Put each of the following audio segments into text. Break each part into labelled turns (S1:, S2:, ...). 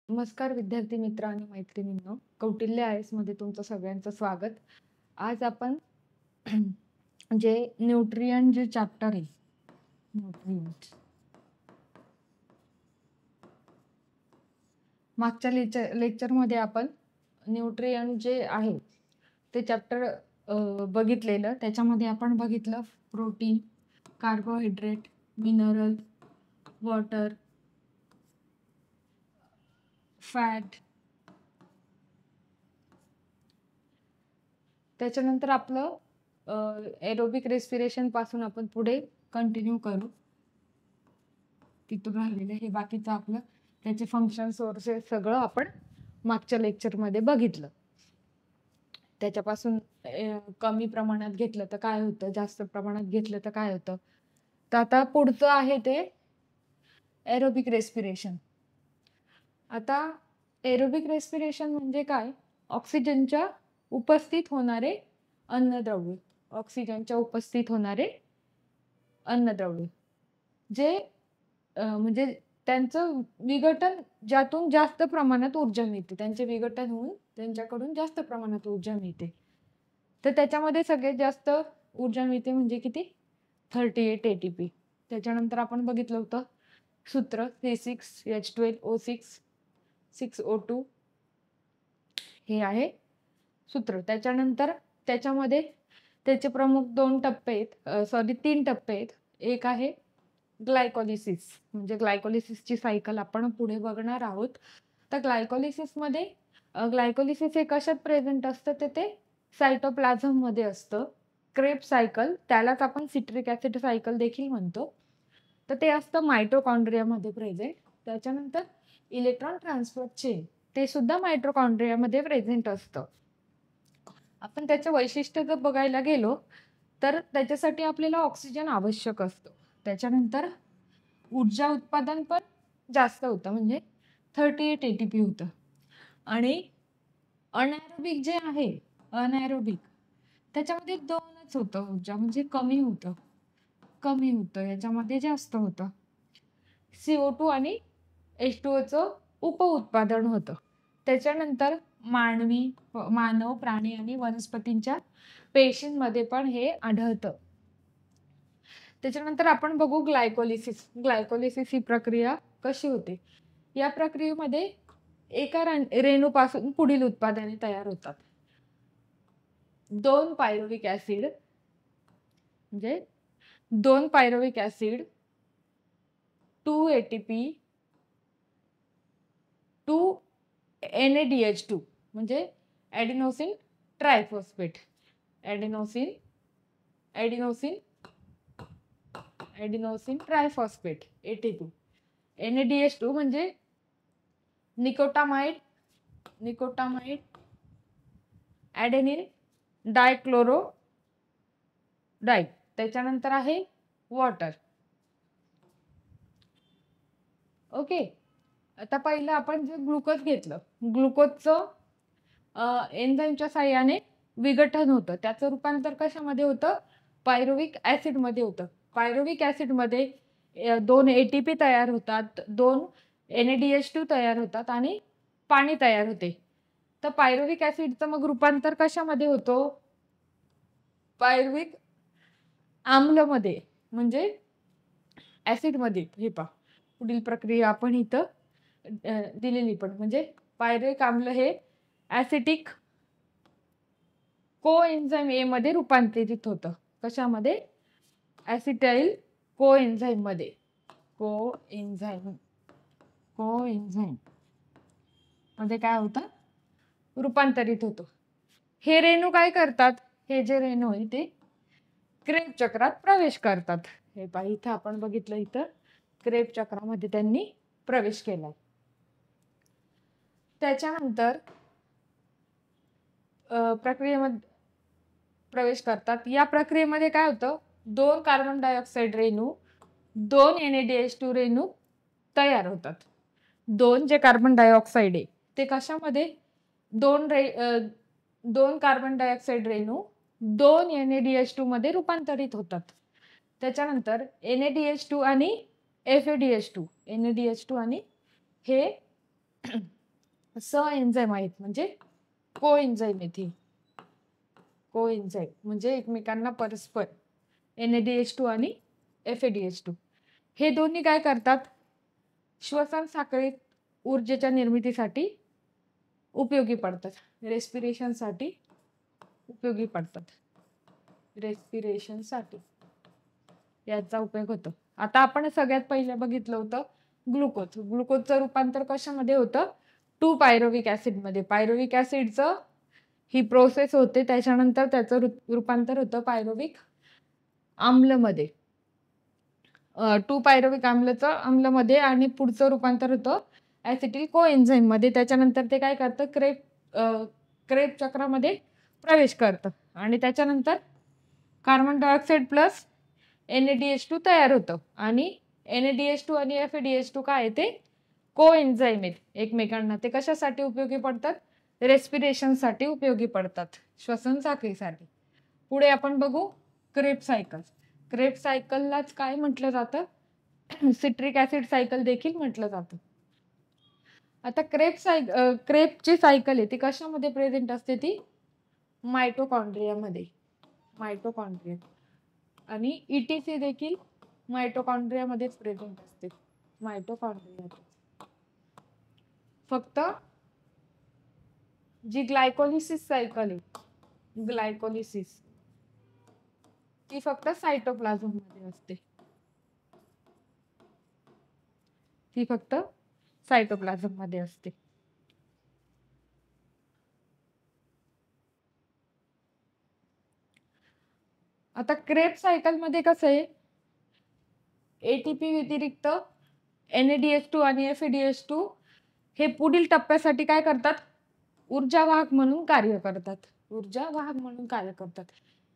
S1: नमस्कार विद्यार्थी मित्र आणि मैत्रिणींनो, कौटिल्य आयएस मध्ये तुमचं सगळ्यांचं स्वागत. आज आपण जे न्यूट्रिएंट जे चॅप्टर आहे, न्यूट्रिएंट मागच्या लेक्चरमध्ये आपण न्यूट्रिएंट जे आहे ते चॅप्टर बघितलेलं. त्याच्यामध्ये आपण बघितलं protein, carbohydrate, mineral, water, fat. त्याच्यानंतर आपलं एरोबिक रेस्पिरेशन पासून आपण पुढे कंटिन्यू करू. तिथून राहिलेलं हे बाकीचं आपलं त्याचे फंक्शन सोर्सेस सगळं आपण मागच्या लेक्चरमध्ये बघितलं. त्याच्यापासून कमी प्रमाणात घेतलं तर काय होतं, जास्त प्रमाणात घेतलं तर काय होतं. तर आता पुढचं आहे ते एरोबिक रेस्पिरेशन. आता एरोबिक रेस्पिरेशन म्हणजे काय? ऑक्सिजनच्या उपस्थित होणारे अन्नद्रव्य, ऑक्सिजनच्या उपस्थित होणारे अन्नद्रव्य जे म्हणजे त्यांचं विघटन, ज्यातून जास्त प्रमाणात ऊर्जा मिळते, त्यांचे विघटन होऊन त्यांच्याकडून जास्त प्रमाणात ऊर्जा मिळते. तर त्याच्यामध्ये सगळ्यात जास्त ऊर्जा मिळते म्हणजे किती? 38 ATP. त्याच्यानंतर आपण बघितलं होतं सूत्र C6H12O6 6O2 हे आहे सूत्र. त्याच्यानंतर त्याच्यामध्ये त्याचे प्रमुख 2 टप्पे आहेत, 3 टप्पे आहेत. एक आहे ग्लायकोलिसिस, म्हणजे ग्लायकोलिसिसची सायकल आपण पुढे बघणार आहोत. तर ग्लायकोलिसिसमध्ये ग्लायकोलिसिस हे कशात प्रेझेंट असतं? ते सायटोप्लाझम मध्ये असतं. क्रेब सायकल, त्यालाच आपण सिट्रिक ऍसिड सायकल देखील म्हणतो. तर ते असतं मायटोकॉन्ड्रियामध्ये प्रेझेंट. त्याच्यानंतर इलेक्ट्रॉन ट्रान्सफर चेन, ते सुद्धा मायटोकॉन्ड्रियामध्ये प्रेझेंट असतं. आपण त्याचे वैशिष्ट्य जर बघायला गेलो तर त्याच्यासाठी आपल्याला ऑक्सिजन आवश्यक असतो. त्याच्यानंतर ऊर्जा उत्पादन पण जास्त होतं, म्हणजे 38 ATP होतं. आणि अनएरोबिक जे आहे, अनएरोबिक त्याच्यामध्ये 2च होतं ऊर्जा, म्हणजे कमी होतं. याच्यामध्ये जास्त होतं. CO2 आणि H2O उप उत्पादन होतं. त्याच्यानंतर मानव, प्राणी आणि वनस्पतींच्या पेशींमध्ये पण हे आढळतं. त्याच्यानंतर आपण बघू ग्लायकोलिसिस. ग्लायकोलिसिस ही प्रक्रिया कशी होते? या प्रक्रियेमध्ये एका रेणूपासून पुढील उत्पादने तयार होतात. 2 पायरुव्हिक ऍसिड, म्हणजे 2 पायरुव्हिक ऍसिड, 2 ATP, 2 NADH2, म्हणजे ॲडेनोसिन ट्रायफॉस्फेट, ॲडेनोसिन ट्रायफॉस्फेट ATP. NADH2 म्हणजे निकोटामाइड, ॲडेनिन डायक्लोरोडाय. त्याच्यानंतर आहे वॉटर. ओके. आता पहिलं आपण जे ग्लुकोज घेतलं, ग्लुकोजचं एन्झाईमच्या साहाय्याने विघटन होतं. त्याचं रूपांतर कशामध्ये होतं? पायरुव्हिक ऍसिड मध्ये होतं. पायरुव्हिक ऍसिड मध्ये 2 ATP तयार होतात, 2 NADH2 तयार होतात आणि पाणी तयार होते. तर पायरुव्हिक ऍसिडचं मग रूपांतर कशामध्ये होतो? पायरुव्हिक आम्लमध्ये, म्हणजे ऍसिड मध्ये. हे पहा, पुढील प्रक्रिया आपण इथं दिलेली पण, म्हणजे पायरुव्हिक आम्ल हे ऍसिटिक कोएन्झाइम ए मध्ये रूपांतरित होतं. कशामध्ये? ऍसिटाइल कोएन्झाइम मध्ये. कोएन्झाइम मध्ये काय होतं? रूपांतरित होतं. हे रेणू काय करतात? हे जे रेणू आहे ते क्रेब चक्रात प्रवेश करतात. हे पहा, इथं आपण बघितलं, इथं क्रेब चक्रामध्ये त्यांनी प्रवेश केला. त्याच्यानंतर प्रक्रियेमध्ये प्रवेश करतात. या प्रक्रियेमध्ये काय होतं? 2 कार्बन डायऑक्साईड रेणू, 2 NADH2 रेणू तयार होतात. 2 जे कार्बन डायऑक्साईड आहे ते कशामध्ये? 2 कार्बन डायऑक्साईड रेणू 2 NADH2 मध्ये रूपांतरित होतात. त्याच्यानंतर NADH2 आणि FADH2, NADH2 आणि हे स एन्झाईम आहेत म्हणजे को एन्झाईम येते. को एन्झाईम म्हणजे एकमेकांना परस्पर NADH2 आणि FADH2 हे दोन्ही काय करतात? श्वसन साखळीत ऊर्जेच्या निर्मितीसाठी उपयोगी पडतात. रेस्पिरेशनसाठी उपयोगी पडतात. रेस्पिरेशनसाठी याचा उपयोग होतो. आता आपण सगळ्यात पहिले बघितलं होतं ग्लुकोज. ग्लुकोजचं रूपांतर कशामध्ये होतं? 2 पायरुव्हिक ऍसिड मध्ये. पायरुव्हिक ऍसिडचं ही प्रोसेस होते, त्याच्यानंतर त्याचं रूपांतर होतं पायरुव्हिक आम्लमध्ये. 2 पायरुव्हिक आम्लमध्ये आणि पुढचं रूपांतर होतं ऍसिटिल कोएन्झाईम मध्ये. त्याच्यानंतर ते काय करतं? क्रेब चक्रामध्ये प्रवेश करतं आणि त्याच्यानंतर कार्बन डायऑक्साईड प्लस NADH2 तयार होतं आणि NADH2 आणि FADH2 काय आहे ते? कोएन्झाईम आहेत एकमेकांना. ते कशासाठी उपयोगी पडतात? रेस्पिरेशनसाठी उपयोगी पडतात, श्वसन साखळीसाठी. पुढे आपण बघू क्रेब सायकल. क्रेब सायकललाच काय म्हटलं जातं? सिट्रिक ऍसिड सायकल देखील म्हटलं जातं. आता क्रेबची सायकल आहे ती कशामध्ये प्रेझेंट असते? ती मायटोकॉन्ड्रियामध्ये. मायटोकॉन्ड्रिया आणि ETC देखील मायटोकॉन्ड्रियामध्येच प्रेझेंट असते. मायटोकॉन्ड्रिया फक्त जी ग्लायकोलिसिस सायकल आहे, ग्लायकोलिसिस ती फक्त सायटोप्लाझम मध्ये असते. ती फक्त सायटोप्लाझम मध्ये असते. आता क्रेब सायकल मध्ये कसं आहे? ATP व्यतिरिक्त NADH2 आणि FADH2 हे पुढील टप्प्यासाठी काय करतात? ऊर्जावाहक म्हणून कार्य करतात. ऊर्जावाहक म्हणून कार्य करतात.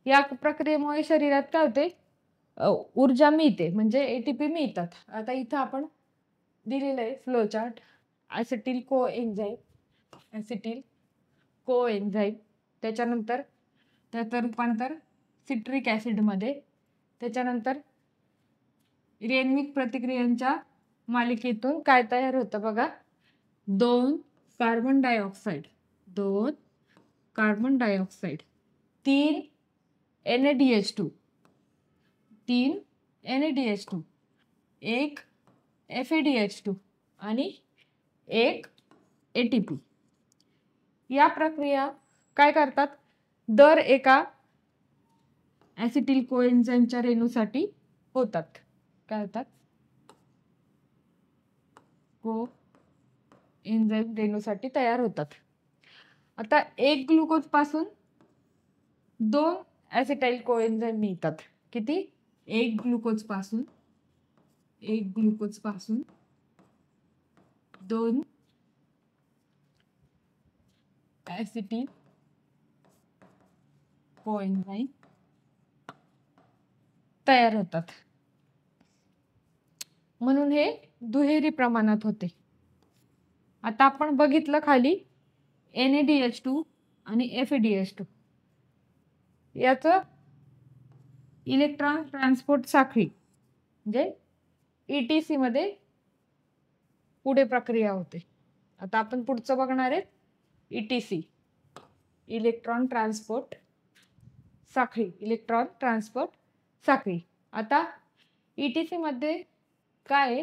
S1: या प्रक्रियेमुळे शरीरात काय होते? ऊर्जा मिळते म्हणजे ATP मिळतात. आता इथं आपण दिलेलं आहे फ्लो चार्ट. ऍसिटिल कोएन्झाईम, त्याच्यानंतर त्याचं रूपांतर सिट्रिक ऍसिड मध्ये, त्याच्यानंतर रेन्विक प्रतिक्रियांच्या मालिकेतून काय तयार होतं बघा? 2 कार्बन डायऑक्साईड, 3 NADH2, 1 FADH2 आणि 1 ATP. या प्रक्रिया काय करतात? दर एका ऍसिटिल कोएन्झाईमच्या रेणूसाठी होतात. काय होतात? कोएन्झाईम रेणूसाठी तयार होतात. आता एक ग्लुकोज पासून 2 ऍसिटाइल कोएन्झाईम मिळतात. किती? एक ग्लुकोज पासून 2 ऍसिटिल कोएन्झाईम तयार होतात. म्हणून हे दुहेरी प्रमाणात होते. आता आपण बघितलं खाली NADH2 आणि FADH2 याचं इलेक्ट्रॉन ट्रान्सपोर्ट साखळी म्हणजे ETC मध्ये पुढे प्रक्रिया होते. आता आपण पुढचं बघणार आहे ETC, इलेक्ट्रॉन ट्रान्सपोर्ट साखळी. आता ETC मध्ये काय?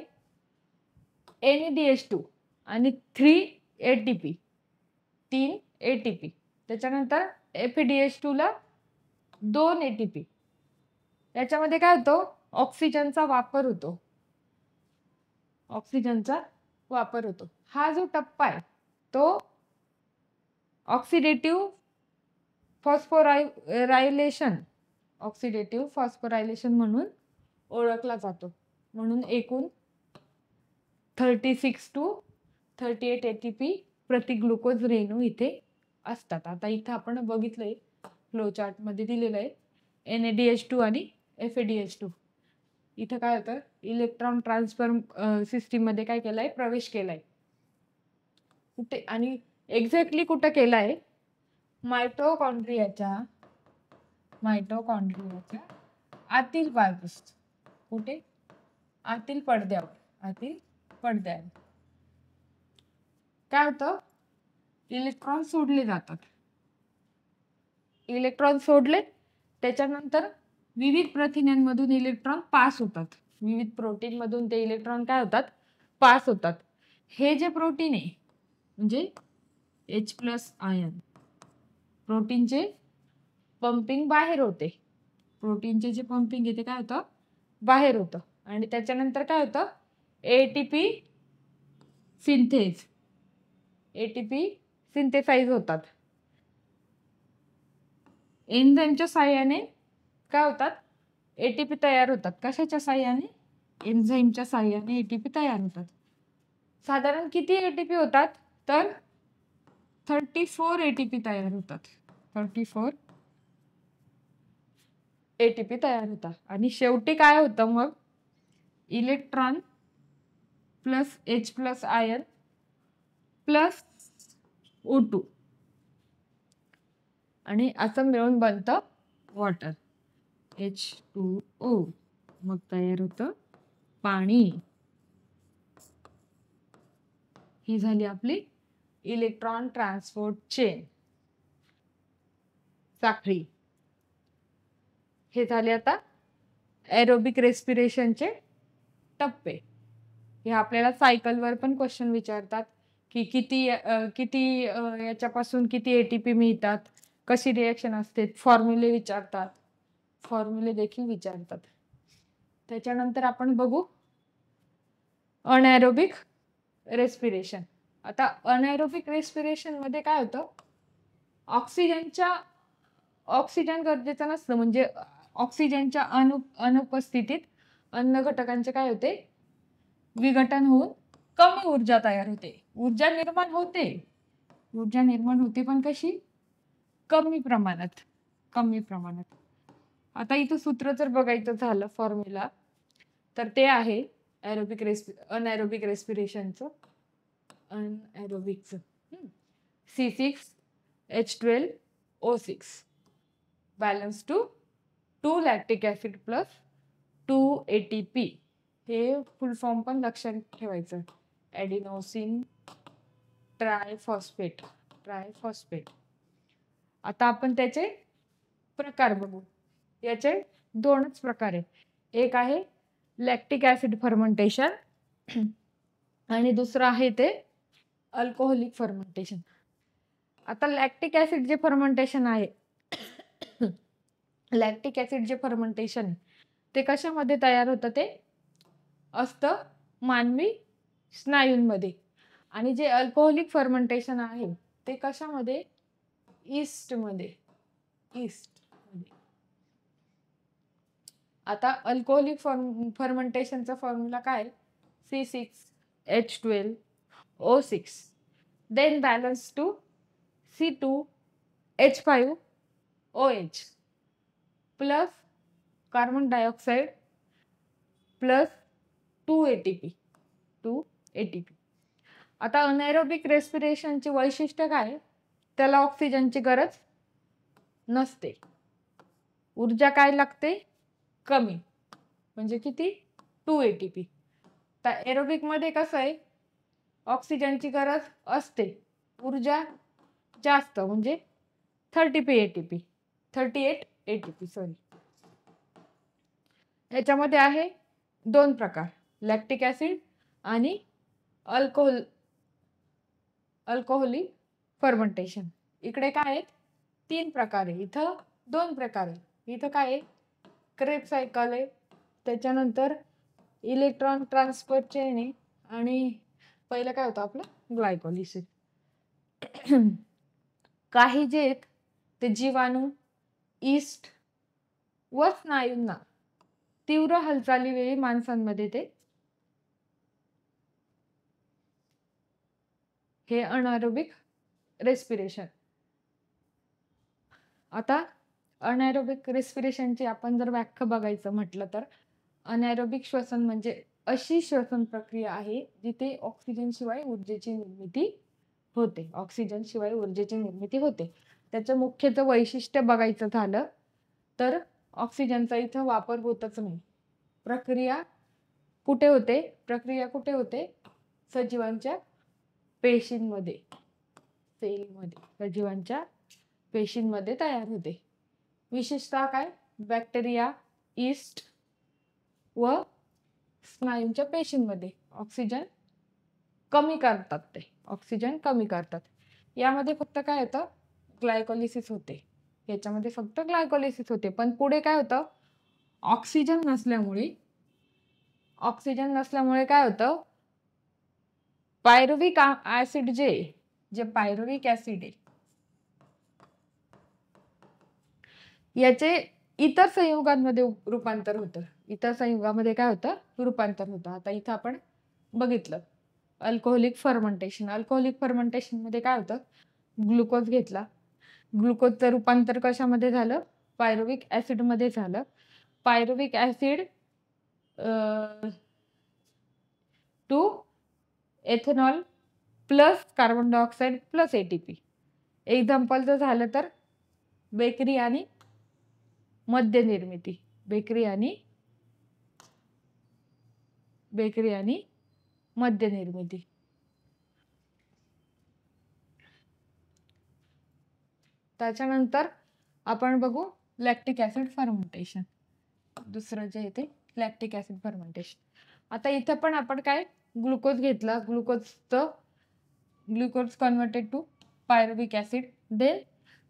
S1: NADH2 आणि 3 ATP, त्याच्यानंतर FADH2 ला 2 ATP. याच्यामध्ये काय होतं? ऑक्सिजनचा वापर होतो. हा जो टप्पा आहे तो ऑक्सिडेटिव्ह फॉस्फोरायलेशन म्हणून ओळखला जातो. म्हणून एकूण 36 to 38 ATP प्रति ग्लुकोज रेणू इथे असतात. आता इथं आपण बघितलंय फ्लो चार्ट मध्ये दिलेलं आहे NADH2 आणि FADH2. इथं काय होतं? इलेक्ट्रॉन ट्रान्सफर सिस्टीम मध्ये काय केलंय? प्रवेश केलाय. कुठे आणि एक्झॅक्टली कुठं केलाय? मायटोकॉन्ड्रियाच्या आतील पायपृष्ठ. कुठे? आतील पडद्यावर. काय होतं? इलेक्ट्रॉन सोडले जातात. इलेक्ट्रॉन सोडले त्याच्यानंतर विविध प्रथिनांमधून इलेक्ट्रॉन पास होतात. विविध प्रोटीन मधून ते इलेक्ट्रॉन काय होतात, पास होतात. हे जे प्रोटीन आहे म्हणजे H+ आयन, प्रोटीनचे पंपिंग बाहेर होते. प्रोटीनचे जे पंपिंग आहे ते काय होतं, बाहेर होतं. आणि त्याच्यानंतर काय होतं, एटीपी सिंथेज, एटीपी सिंथेसाइज होतात. एन्झाईमच्या साहाय्याने काय होतात, एटीपी तयार होतात. कशाच्या साहाय्याने, एन्झाईमच्या साहाय्याने एटीपी तयार होतात. साधारण किती एटीपी होतात, तर 34 एटीपी तयार होतात. 34 एटीपी तयार होतात. आणि शेवटी काय होतं मग, electron plus H+ ion plus O2 आणि असं मिळून बनतं वॉटर, H2O. मग तयार होतं पाणी. ही झाली आपली इलेक्ट्रॉन ट्रान्सपोर्ट चेन, साखळी. हे झाले आता एरोबिक रेस्पिरेशनचे टप्पे. हे आपल्याला सायकलवर पण क्वेश्चन विचारतात की किती याच्यापासून किती एटीपी मिळतात, कशी रिएक्शन असते, फॉर्म्युले विचारतात, फॉर्म्युले देखील विचारतात. त्याच्यानंतर आपण बघू अनएरोबिक रेस्पिरेशन. आता अनएरोबिक रेस्पिरेशन मध्ये काय होतं, ऑक्सिजन गरजेचं नसतं. म्हणजे ऑक्सिजनच्या अनुपस्थितीत अन्न घटकांचे काय होते, विघटन होऊन कमी ऊर्जा तयार होते. ऊर्जा निर्माण होते पण कशी, कमी प्रमाणात. आता इथं सूत्र जर बघायचं झालं फॉर्म्युला, तर ते आहे अनएरोबिक रेस्पिरेशनचं, अनएरोबिकचं C6H12O6 balance to 2 lactic acid plus 2 ATP. हे फुल फॉर्म पण लक्षात ठेवायचं, ॲडिनोसिन ट्रायफॉस्फेट. आता आपण त्याचे प्रकार बघू. याचे दोनच प्रकार आहेत. एक आहे लॅक्टिक ऍसिड फर्मेंटेशन आणि दुसरं आहे ते अल्कोहोलिक फर्मेंटेशन. आता लॅक्टिक ऍसिड जे फर्मेंटेशन आहे, लॅक्टिक ऍसिड जे फर्मेंटेशन ते कशामध्ये तयार होतं, ते असतं मानवी स्नायूंमध्ये. आणि जे अल्कोहोलिक फर्मेंटेशन आहे ते कशामध्ये, ईस्टमध्ये. आता अल्कोहोलिक फर्मेंटेशनचा फॉर्म्युला काय, C6H12O6 then balance to C2H5OH plus carbon dioxide plus 2 ATP. आता अनएरोबिक रेस्पिरेशनची वैशिष्ट्य काय, त्याला ऑक्सिजनची गरज नसते. ऊर्जा काय लागते, कमी. म्हणजे किती, 2 ATP. तर एरोबिक मध्ये कसं आहे, ऑक्सिजनची गरज असते, ऊर्जा जास्त, म्हणजे 38 ATP सॉरी. याच्यामध्ये आहे दोन प्रकार, लॅक्टिक ऍसिड आणि अल्कोहोलिक फर्मेंटेशन. इकडे काय आहेत, 3 प्रकार आहे, इथं 2 प्रकार आहे. इथं काय आहे, क्रेब्स सायकल आहे, त्याच्यानंतर इलेक्ट्रॉन ट्रान्सफर चेन आहे, आणि पहिलं काय होतं आपलं, ग्लायकोलिसिस. काही जे आहेत ते जीवाणू, ईस्ट व स्नायूंना तीव्र हालचाली वेळी माणसांमध्ये ते, हे अनएरोबिक रेस्पिरेशन. आता अनएरोबिक रेस्पिरेशनची आपण जर व्याख्या बघायचं म्हटलं तर, अनएरोबिक श्वसन म्हणजे अशी श्वसन प्रक्रिया आहे जिथे ऑक्सिजन शिवाय ऊर्जेची निर्मिती होते. त्याचं मुख्य वैशिष्ट्य बघायचं झालं तर ऑक्सिजनचा इथं वापर होतच नाही. प्रक्रिया कुठे होते, सजीवांच्या पेशींमध्ये. सेलमध्ये, सजीवांच्या पेशींमध्ये तयार होते. विशेषतः काय, बॅक्टेरिया, ईस्ट व स्नायूंच्या पेशींमध्ये ऑक्सिजन कमी करतात. ते ऑक्सिजन कमी करतात. यामध्ये फक्त काय होतं, ग्लायकोलिसिस होते. याच्यामध्ये फक्त ग्लायकोलिसिस होते. पण पुढे काय होतं, ऑक्सिजन नसल्यामुळे काय होतं, पायरुव्हिक ऍसिड जे पायरुव्हिक ऍसिड आहे याचे इतर संयुगांमध्ये रूपांतर होतं. इतर संयुगामध्ये काय होतं, रूपांतर होतं. आता इथं आपण बघितलं अल्कोहोलिक फर्मेंटेशन. अल्कोहोलिक फर्मेंटेशन मध्ये काय होतं, ग्लुकोज घेतला, ग्लुकोजचं रूपांतर कशामध्ये झालं, पायरुव्हिक ऍसिड मध्ये झालं. Pyruvic acid to ethanol plus carbon dioxide plus ATP. Example जर झालं तर बेकरी आणि मद्य निर्मिती. बेकरी आणि मद्य निर्मिती. त्याच्यानंतर आपण बघू लॅक्टिक ऍसिड फर्मेंटेशन. दुसरं जे आहे ते लॅक्टिक ऍसिड फर्मेंटेशन. आता इथं पण आपण काय, ग्लुकोज घेतला, glucose converted to pyruvic acid, then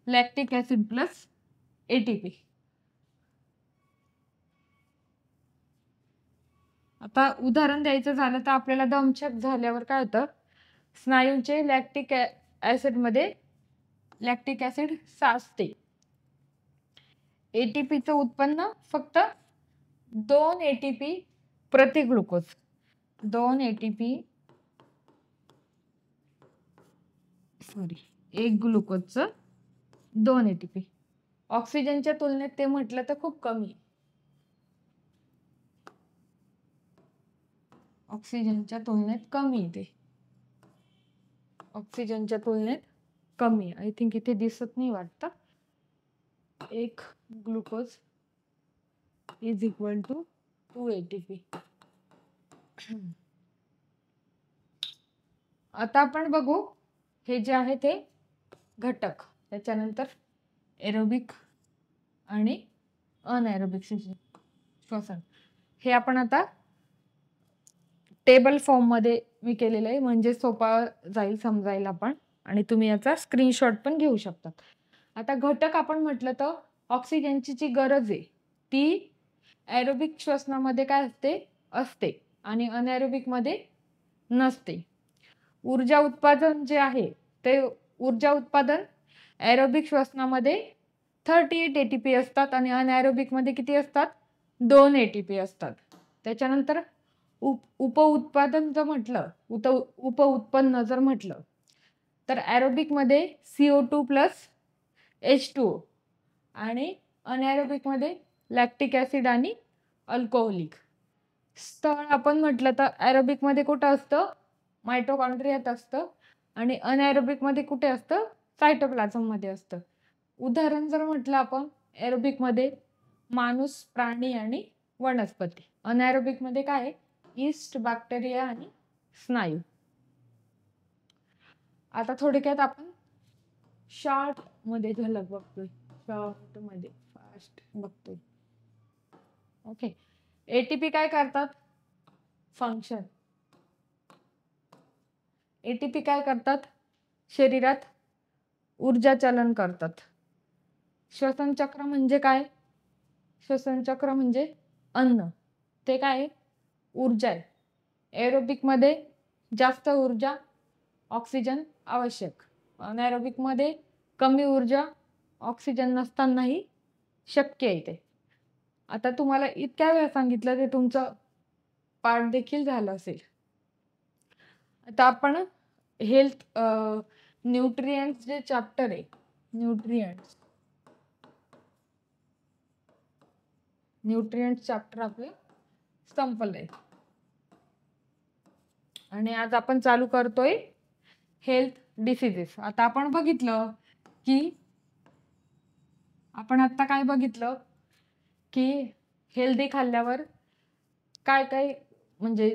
S1: lactic acid plus ATP. आता उदाहरण द्यायचं झालं तर आपल्याला दमछाक झाल्यावर काय होतं, स्नायूंचे लॅक्टिक ऍसिड साचते. एटीपीचं उत्पन्न फक्त 2 एटीपी प्रति ग्लुकोज. 2 एटीपी एक ग्लुकोजचं 2 एटीपी. ऑक्सिजनच्या तुलनेत ते म्हटलं तर खूप कमी. ऑक्सिजनच्या तुलनेत कमी. आय थिंक इथे दिसत नाही वाटतं. एक glucose is equal to 2 ATP. आता आपण बघू हे जे आहे ते घटक. त्याच्यानंतर एरोबिक आणि अनएरोबिक श्वसन. हे आपण आता टेबल फॉर्म मध्ये मी केलेलं आहे, म्हणजे सोपा जाईल समजायला पण, आणि तुम्ही याचा स्क्रीनशॉट पण घेऊ शकता. आता घटक आपण म्हटलं तर ऑक्सिजनची जी गरज आहे ती एरोबिक श्वसनामध्ये काय असते आणि अनएरोबिक मध्ये नसते. ऊर्जा उत्पादन जे आहे ते ऊर्जा उत्पादन एरोबिक श्वसनामध्ये 38 एटीपी असतात आणि अनएरोबिक मध्ये किती असतात, 2 एटीपी असतात. त्याच्यानंतर उपउत्पादन जर म्हटलं, उपउत्पन्न जर म्हटलं तर एरोबिक मध्ये CO2 प्लस H2O आणि अनएरोबिक मध्ये लॅक्टिक ऍसिड आणि अल्कोहोलिक. स्थळ आपण म्हटलं तर एरोबिक मध्ये कुठं असतं, मायटोकॉन्ड्रियात असतं, आणि अनएरोबिक मध्ये कुठे असतं, सायटोप्लाझम मध्ये असतं. उदाहरण जर म्हटलं आपण, एरोबिक मध्ये माणूस, प्राणी आणि वनस्पती. अनएरोबिक मध्ये काय, ईस्ट, बॅक्टेरिया आणि स्नायू. आता थोडक्यात आपण शॉर्ट मध्ये झलक बघतोय, शॉर्ट मध्ये फास्ट बघतोय. ओके. एटीपी काय करतात, फंक्शन. एटीपी काय करतात, शरीरात ऊर्जा चलन करतात. श्वसन चक्र म्हणजे काय, श्वसन चक्र म्हणजे अन्न, ते काय, ऊर्जा आहे. एरोबिक मध्ये जास्त ऊर्जा, ऑक्सिजन आवश्यक. अनएरोबिक मध्ये कमी ऊर्जा, ऑक्सिजन नसतानाही शक्य आहे ते. आता तुम्हाला इतक्या वेळा सांगितलं ते तुमचं पाठ देखील झालं असेल. आता आपण हेल्थ न्यूट्रिएंट्स जे चॅप्टर आहे, न्यूट्रिएंट्स चॅप्टर आपले संपलंय आणि आज आपण चालू करतोय हेल्थ डिसीजेस. आता आपण बघितलं की काय बघितलं की हेल्दी खाल्ल्यावर काय काय, म्हणजे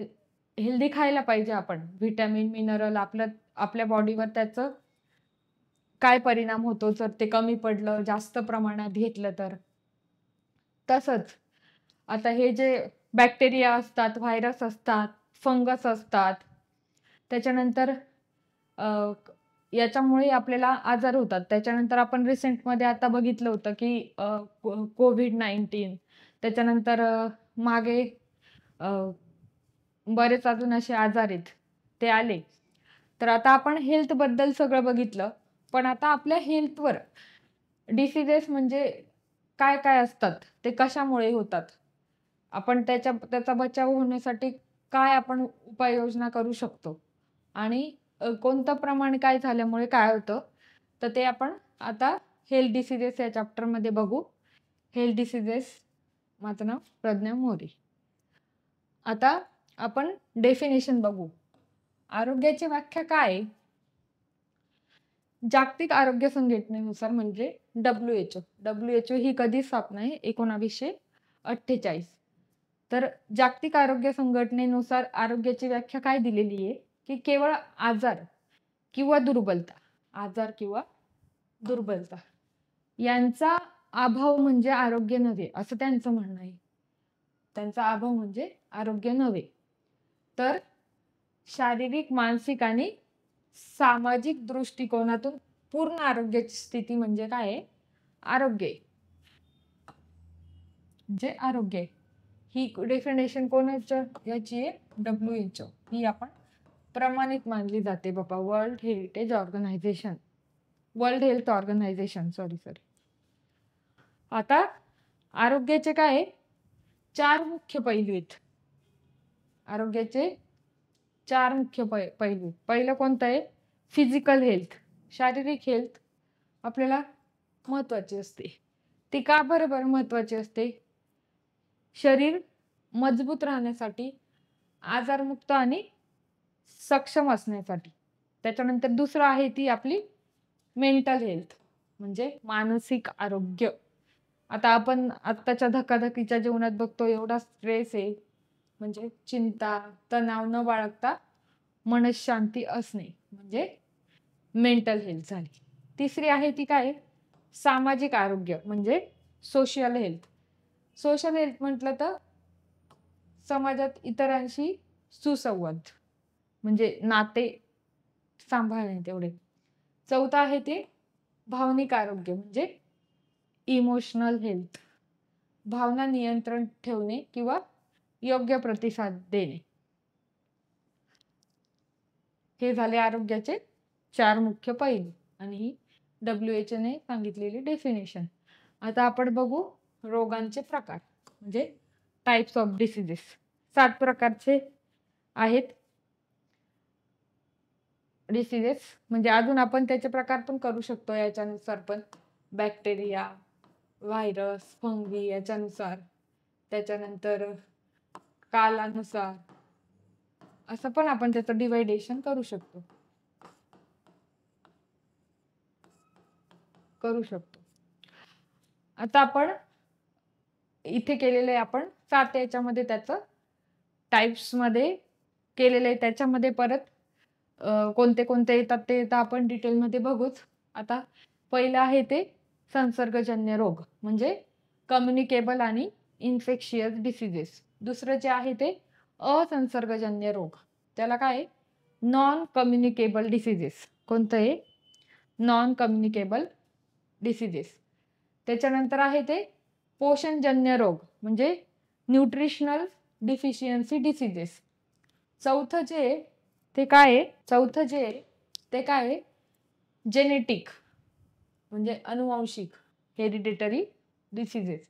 S1: हेल्दी खायला पाहिजे आपण. व्हिटॅमिन, मिनरल आपल्या बॉडीवर त्याचं काय परिणाम होतो जर ते कमी पडलं, जास्त प्रमाणात घेतलं तर. तसंच आता हे जे बॅक्टेरिया असतात, व्हायरस असतात, फंगस असतात, त्याच्यानंतर अ, याच्यामुळे आपल्याला आजार होतात. त्याच्यानंतर आपण रिसेंटमध्ये आता बघितलं होतं, की कोव्हिड-19 त्याच्यानंतर मागे अ, बरेच अजून असे आजार आहेत, ते आले. तर आता आपण हेल्थबद्दल सगळं बघितलं. पण आता आपल्या हेल्थवर डिसीजेस म्हणजे काय-काय असतात? ते कशामुळे होतात? आपण त्याचा बचाव होण्यासाठी काय आपण उपाययोजना करू शकतो? आणि कोणतं प्रमाण काय झाल्यामुळे काय होतं? तर ते आपण आता हेल्थ डिसीजेस या चॅप्टरमध्ये बघू. हेल्थ डिसीजेस माझं नाव प्रज्ञा मोरे. आता आपण डेफिनेशन बघू. आरोग्याची व्याख्या काय आहे? जागतिक आरोग्य संघटनेनुसार म्हणजे WHO. WHO ही कधी स्थापना आहे? 1948. तर जागतिक आरोग्य संघटनेनुसार आरोग्याची व्याख्या काय दिलेली आहे? की केवळ आजार किंवा दुर्बलता, आजार किंवा दुर्बलता यांचा अभाव म्हणजे आरोग्य नव्हे, असं त्यांचं म्हणणं आहे. त्यांचा अभाव म्हणजे आरोग्य नव्हे. तर शारीरिक, मानसिक आणि सामाजिक दृष्टिकोनातून पूर्ण आरोग्याची स्थिती म्हणजे काय आहे? आरोग्य आहे. म्हणजे आरोग्य आहे. ही डेफिनेशन कोणाच्या याची आहे? WHO. ही आपण प्रमाणित मानली जाते बाबा. World health organization sorry. आता आरोग्याचे काय आहे? 4 मुख्य पैलू आहेत. आरोग्याचे 4 मुख्य पैलू. पहिलं कोणतं आहे? Physical health. शारीरिक हेल्थ आपल्याला महत्त्वाची असते. ती का बरं महत्त्वाची असते? शरीर मजबूत राहण्यासाठी, आजारमुक्त आणि सक्षम असण्यासाठी. त्याच्यानंतर दुसरं आहे ती आपली मेंटल हेल्थ म्हणजे मानसिक आरोग्य. आता आपण आत्ताच्या धकाधकीच्या जीवनात बघतो एवढा स्ट्रेस आहे, म्हणजे चिंता, तणाव न बाळगता मनःशांती असणे म्हणजे मेंटल हेल्थ झाली. तिसरी आहे ती काय? सामाजिक आरोग्य म्हणजे सोशल हेल्थ. सोशल हेल्थ म्हटलं तर समाजात इतरांशी सुसंवाद म्हणजे नाते सांभाळणे तेवढे. चौथं आहे ते भावनिक आरोग्य म्हणजे इमोशनल हेल्थ. भावना नियंत्रण ठेवणे किंवा योग्य प्रतिसाद देणे. हे झाले आरोग्याचे 4 मुख्य पैलू आणि ही WHO ने सांगितलेली डेफिनेशन. आता आपण बघू रोगांचे प्रकार म्हणजे टाइप्स ऑफ डिसीजेस. 7 प्रकारचे आहेत डिसीजेस. म्हणजे अजून आपण त्याचे प्रकार पण करू शकतो याच्यानुसार पण. बॅक्टेरिया, व्हायरस, फंगी याच्यानुसार. त्याच्यानंतर कालानुसार असं पण आपण त्याचं डिवायडेशन करू शकतो. आता आपण इथे केलेलं आहे आपण 7 याच्यामध्ये त्याचं टाइप्समध्ये केलेलं आहे. त्याच्यामध्ये परत कोणते येतात ते तर आपण डिटेलमध्ये बघूच. आता पहिलं आहे ते संसर्गजन्य रोग म्हणजे कम्युनिकेबल आणि इन्फेक्शियस डिसीजेस. दुसरं जे आहे ते असंसर्गजन्य रोग. त्याला काय आहे? Non communicable diseases. कोणतं आहे? Non communicable diseases. त्याच्यानंतर आहे ते पोषणजन्य रोग म्हणजे न्यूट्रिशनल डिफिशियन्सी डिसीजेस. चौथं जे ते काय आहे? जेनेटिक म्हणजे अनुवांशिक हेरिडिटरी डिसीजेस.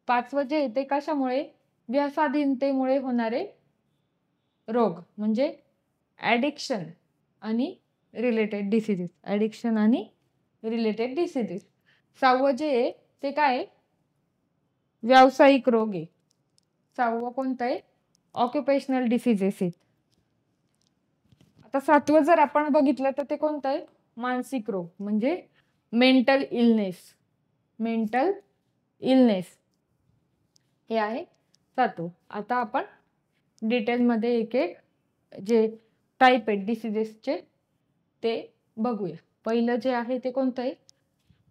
S1: 5वं जे ते कशामुळे? व्यसनाधीनतेमुळे होणारे रोग म्हणजे ॲडिक्शन आणि रिलेटेड डिसीजेस. 6वं जे ते काय? व्यावसायिक रोग आहे. 6वं कोणतं आहे? ऑक्युपेशनल डिसीजेस आहेत. आता 7वं जर आपण बघितलं तर ते कोणतं आहे? मानसिक रोग म्हणजे मेंटल इलनेस हे आहे 7वं. आता आपण डिटेलमध्ये एक जे टाईप आहेत डिसीजेसचे ते बघूया. पहिलं जे आहे ते कोणतं आहे?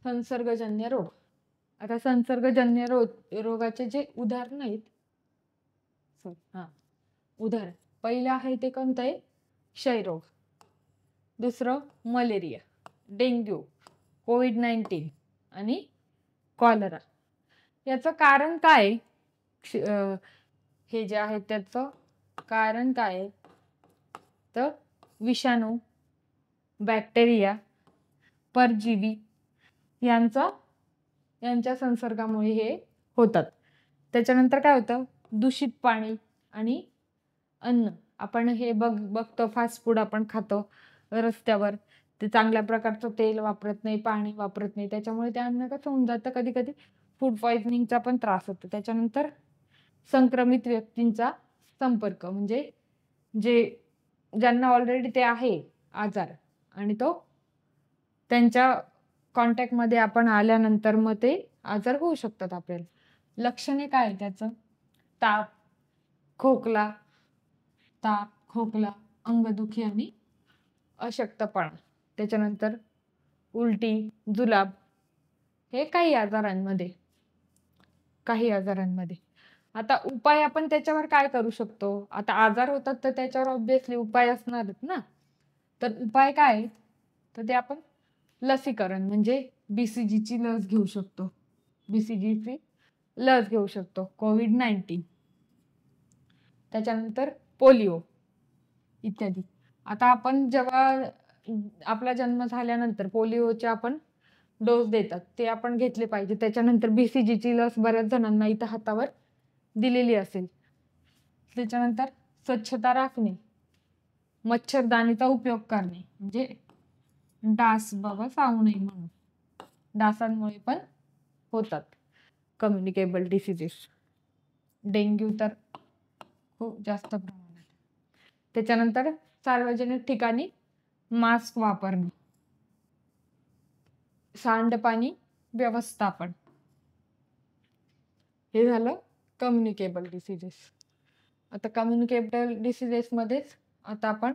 S1: संसर्गजन्य रोग. आता संसर्गजन्य रोगाचे जे उदाहरण आहेत, उदाहरण पहिलं आहे ते कोणतं आहे? क्षयरोग. दुसरं मलेरिया, डेंग्यू, कोविड-19 आणि कॉलरा. याचं कारण काय? हे जे आहे त्याचं कारण काय? तर विषाणू, बॅक्टेरिया, परजीवी यांच्या संसर्गामुळे हे होतात. त्याच्यानंतर काय होतं? दूषित पाणी आणि अन्न. आपण हे बघतो, फास्ट फूड आपण खातो रस्त्यावर, ते चांगल्या प्रकारचं तेल वापरत नाही, पाणी वापरत नाही, त्याच्यामुळे ते अन्न कसं होऊन जातं, कधी कधी फूड पॉइझनिंगचा पण त्रास होतो. त्याच्यानंतर संक्रमित व्यक्तींचा संपर्क, म्हणजे ज्यांना ऑलरेडी ते आहे आजार आणि तो त्यांच्या कॉन्टॅक्टमध्ये आपण आल्यानंतर मग ते आजार होऊ शकतात आपल्याला. लक्षणे काय आहे त्याचं? खोकला, अंगदुखी आणि अशक्तपणा. त्याच्यानंतर उलटी, जुलाब. हे काही आजारांमध्ये. आता उपाय आपण त्याच्यावर काय करू शकतो? आता आजार होतात तर त्याच्यावर ऑब्व्हियसली उपाय असणारच ना. तर उपाय काय? तर ते आपण लसीकरण, म्हणजे BCGची लस घेऊ शकतो. कोविड-19, त्याच्यानंतर पोलिओ इत्यादी. आता आपण जेव्हा आपला जन्म झाल्यानंतर पोलिओचे आपण डोस देतात, ते आपण घेतले पाहिजे. त्याच्यानंतर BCGची लस बऱ्याच जणांना इथं हातावर दिलेली असेल. त्याच्यानंतर स्वच्छता राखणे, मच्छरदाणीचा उपयोग करणे, म्हणजे डास बाबा चावू नये म्हणून. डासांमुळे पण होतात कम्युनिकेबल डिसीजेस. डेंग्यू तर खूप जास्त प्रमाणात. त्याच्यानंतर सार्वजनिक ठिकाणी मास्क वापरणे, सांडपाणी व्यवस्थापन. हे झालं कम्युनिकेबल डिसीजेस. आता कम्युनिकेबल डिसीजेस मध्येच आता आपण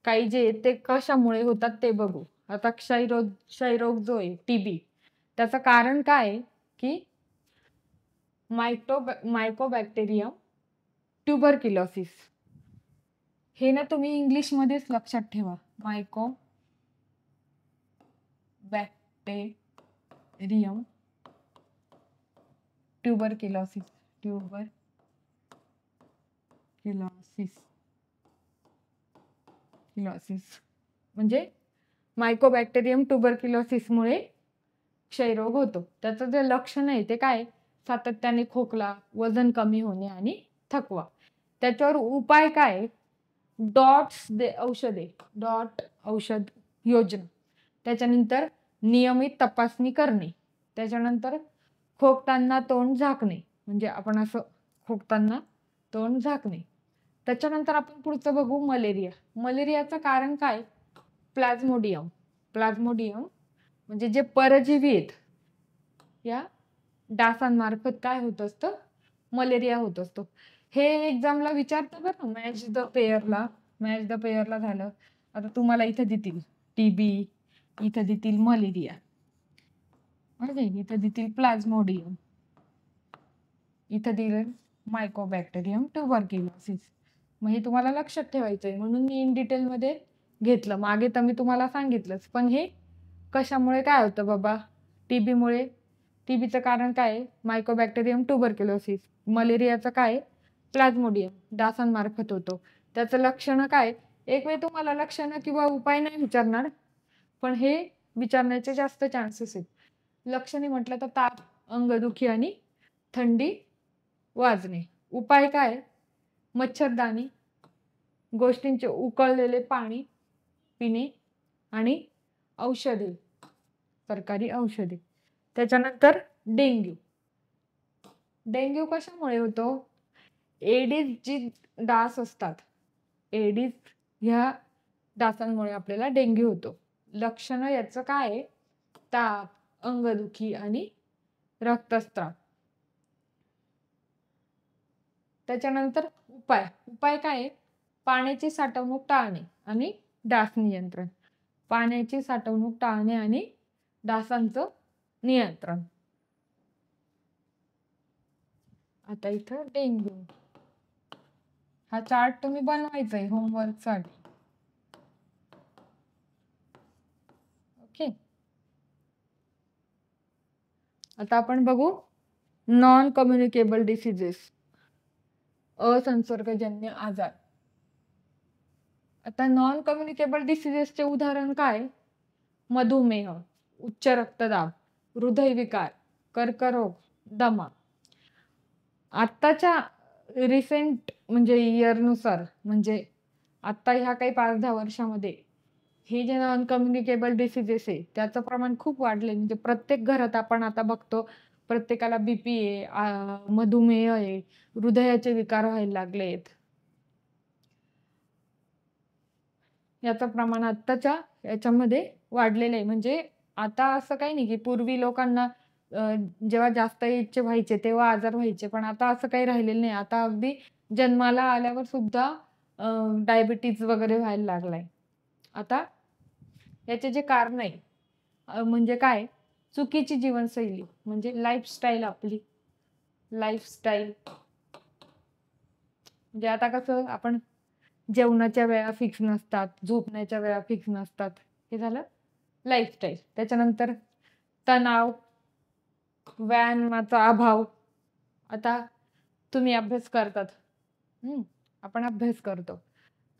S1: काही जे ते कशामुळे होतात ते बघू. आता क्षयरोग जो आहे, TB, त्याचं कारण काय आहे की मायकोबॅक्टेरियम ट्युबरक्युलोसिस. हे ना तुम्ही इंग्लिशमध्येच लक्षात ठेवा. Mycobacterium tuberculosis. म्हणजे मायकोबॅक्टेरियम ट्युबरक्युलोसिसमुळे क्षयरोग होतो. त्याचं जे लक्षण आहे ते काय? सातत्याने खोकला, वजन कमी होणे आणि थकवा. त्याच्यावर उपाय काय? डॉट औषध योजना. त्याच्यानंतर नियमित तपासणी करणे. त्याच्यानंतर खोकताना तोंड झाकणे, म्हणजे आपण असं खोकताना तोंड झाकणे. त्याच्यानंतर आपण पुढचं बघू, मलेरियाचं कारण काय? प्लाझ्मोडियम म्हणजे जे परजीवी आहेत, या डासांमार्फत काय होत असतं? मलेरिया होत असतो. हे एक्झामला विचारतं बरं, मॅच द पेअरला झालं. आता तुम्हाला इथं देतील TB, इथं देतील मलेरिया, इथं देतील प्लाझ्मोडियम, इथं दिलं मायकोबॅक्टेरियम ट्युबरक्युलोसिस. मग हे तुम्हाला लक्षात ठेवायचंय, म्हणून मी इन डिटेलमध्ये घेतलं. मागे तर मी तुम्हाला सांगितलंच, पण हे कशामुळे काय होतं बाबा? TBमुळे. TBचं कारण काय? Mycobacterium tuberculosis. मलेरियाचं काय? प्लाझ्मोडियम, डासांमार्फत होतो. त्याचं लक्षणं काय? एक वेळ तुम्हाला लक्षणं किंवा उपाय नाही विचारणार, पण हे विचारण्याचे जास्त चान्सेस आहेत. लक्षणे म्हटलं तर ताप, अंगदुखी आणि थंडी वाजणे. उपाय काय? मच्छरदाणी, गोष्टींचे उकळलेले पाणी पिणे आणि औषधे, सरकारी औषधे. त्याच्यानंतर डेंग्यू कशामुळे होतो? एडिस जी डास असतात, एडिस ह्या डासांमुळे आपल्याला डेंग्यू होतो. लक्षणं याचं काय आहे? ताप, अंगदुखी आणि रक्तस्राव. त्याच्यानंतर उपाय काय आहे? पाण्याची साठवणूक टाळणे आणि डास नियंत्रण. पाण्याची साठवणूक टाळणे आणि डासांचं नियंत्रण. आता इथं डेंग्यू. हा चार्ट तुम्ही बनवायचा आहे होमवर्कसाठी. ओके. आता आपण बघू नॉन कम्युनिकेबल डिसीजेस, असंसर्गजन्य आजार. आता नॉन कम्युनिकेबल डिसीजेसचे उदाहरण काय? मधुमेह, उच्च रक्तदाब, हृदयविकार, कर्करोग, दमा. आत्ताच्या रिसेंट म्हणजे इयरनुसार, म्हणजे आत्ता ह्या काही 5-10 वर्षामध्ये हे जे नॉन कम्युनिकेबल डिसीजेस आहे त्याचं प्रमाण खूप वाढले. म्हणजे प्रत्येक घरात आपण आता बघतो प्रत्येकाला बीपी आहे, मधुमेह आहे, हृदयाचे विकार व्हायला लागलेत. याचं प्रमाण आत्ताच्या याच्यामध्ये वाढलेलं आहे. म्हणजे आता असं काही नाही की पूर्वी लोकांना जेव्हा जास्त एजचे व्हायचे तेव्हा आजार व्हायचे, पण आता असं काही राहिलेलं नाही. आता अगदी जन्माला आल्यावर सुद्धा डायबिटीज वगैरे व्हायला लागलाय. आता याचे जे कारण आहे म्हणजे काय? चुकीची जीवनशैली, म्हणजे लाईफस्टाईल. आपली लाईफस्टाईल म्हणजे आता कसं आपण जेवणाच्या वेळा फिक्स नसतात, झोपण्याच्या वेळा फिक्स नसतात, हे झालं लाईफस्टाईल. त्याच्यानंतर तणाव, व्यायामाचा अभाव. आता तुम्ही अभ्यास करतात, आपण अभ्यास करतो,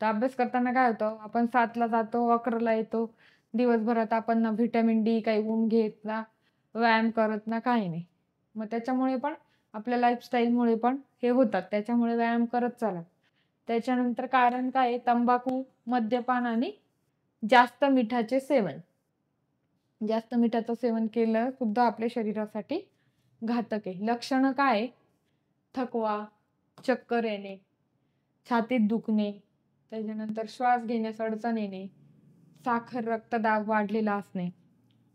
S1: तर अभ्यास करताना काय होतं, आपण 7ला जातो, 11ला येतो, दिवसभरात आपण ना व्हिटॅमिन डी काही ऊन घेत ना, व्यायाम करत ना, काही नाही. मग त्याच्यामुळे पण आपल्या लाईफस्टाईलमुळे पण हे होतात, त्याच्यामुळे व्यायाम करत चला. त्याच्यानंतर कारण काय? तंबाखू, मद्यपान आणि जास्त मिठाचे सेवन. जास्त मिठाचं सेवन केलं सुद्धा आपल्या शरीरासाठी घातक आहे. लक्षणं काय? थकवा, चक्कर येणे, छातीत दुखणे, त्याच्यानंतर श्वास घेण्यास अडचण येणे, साखर, रक्तदाब वाढलेला असणे.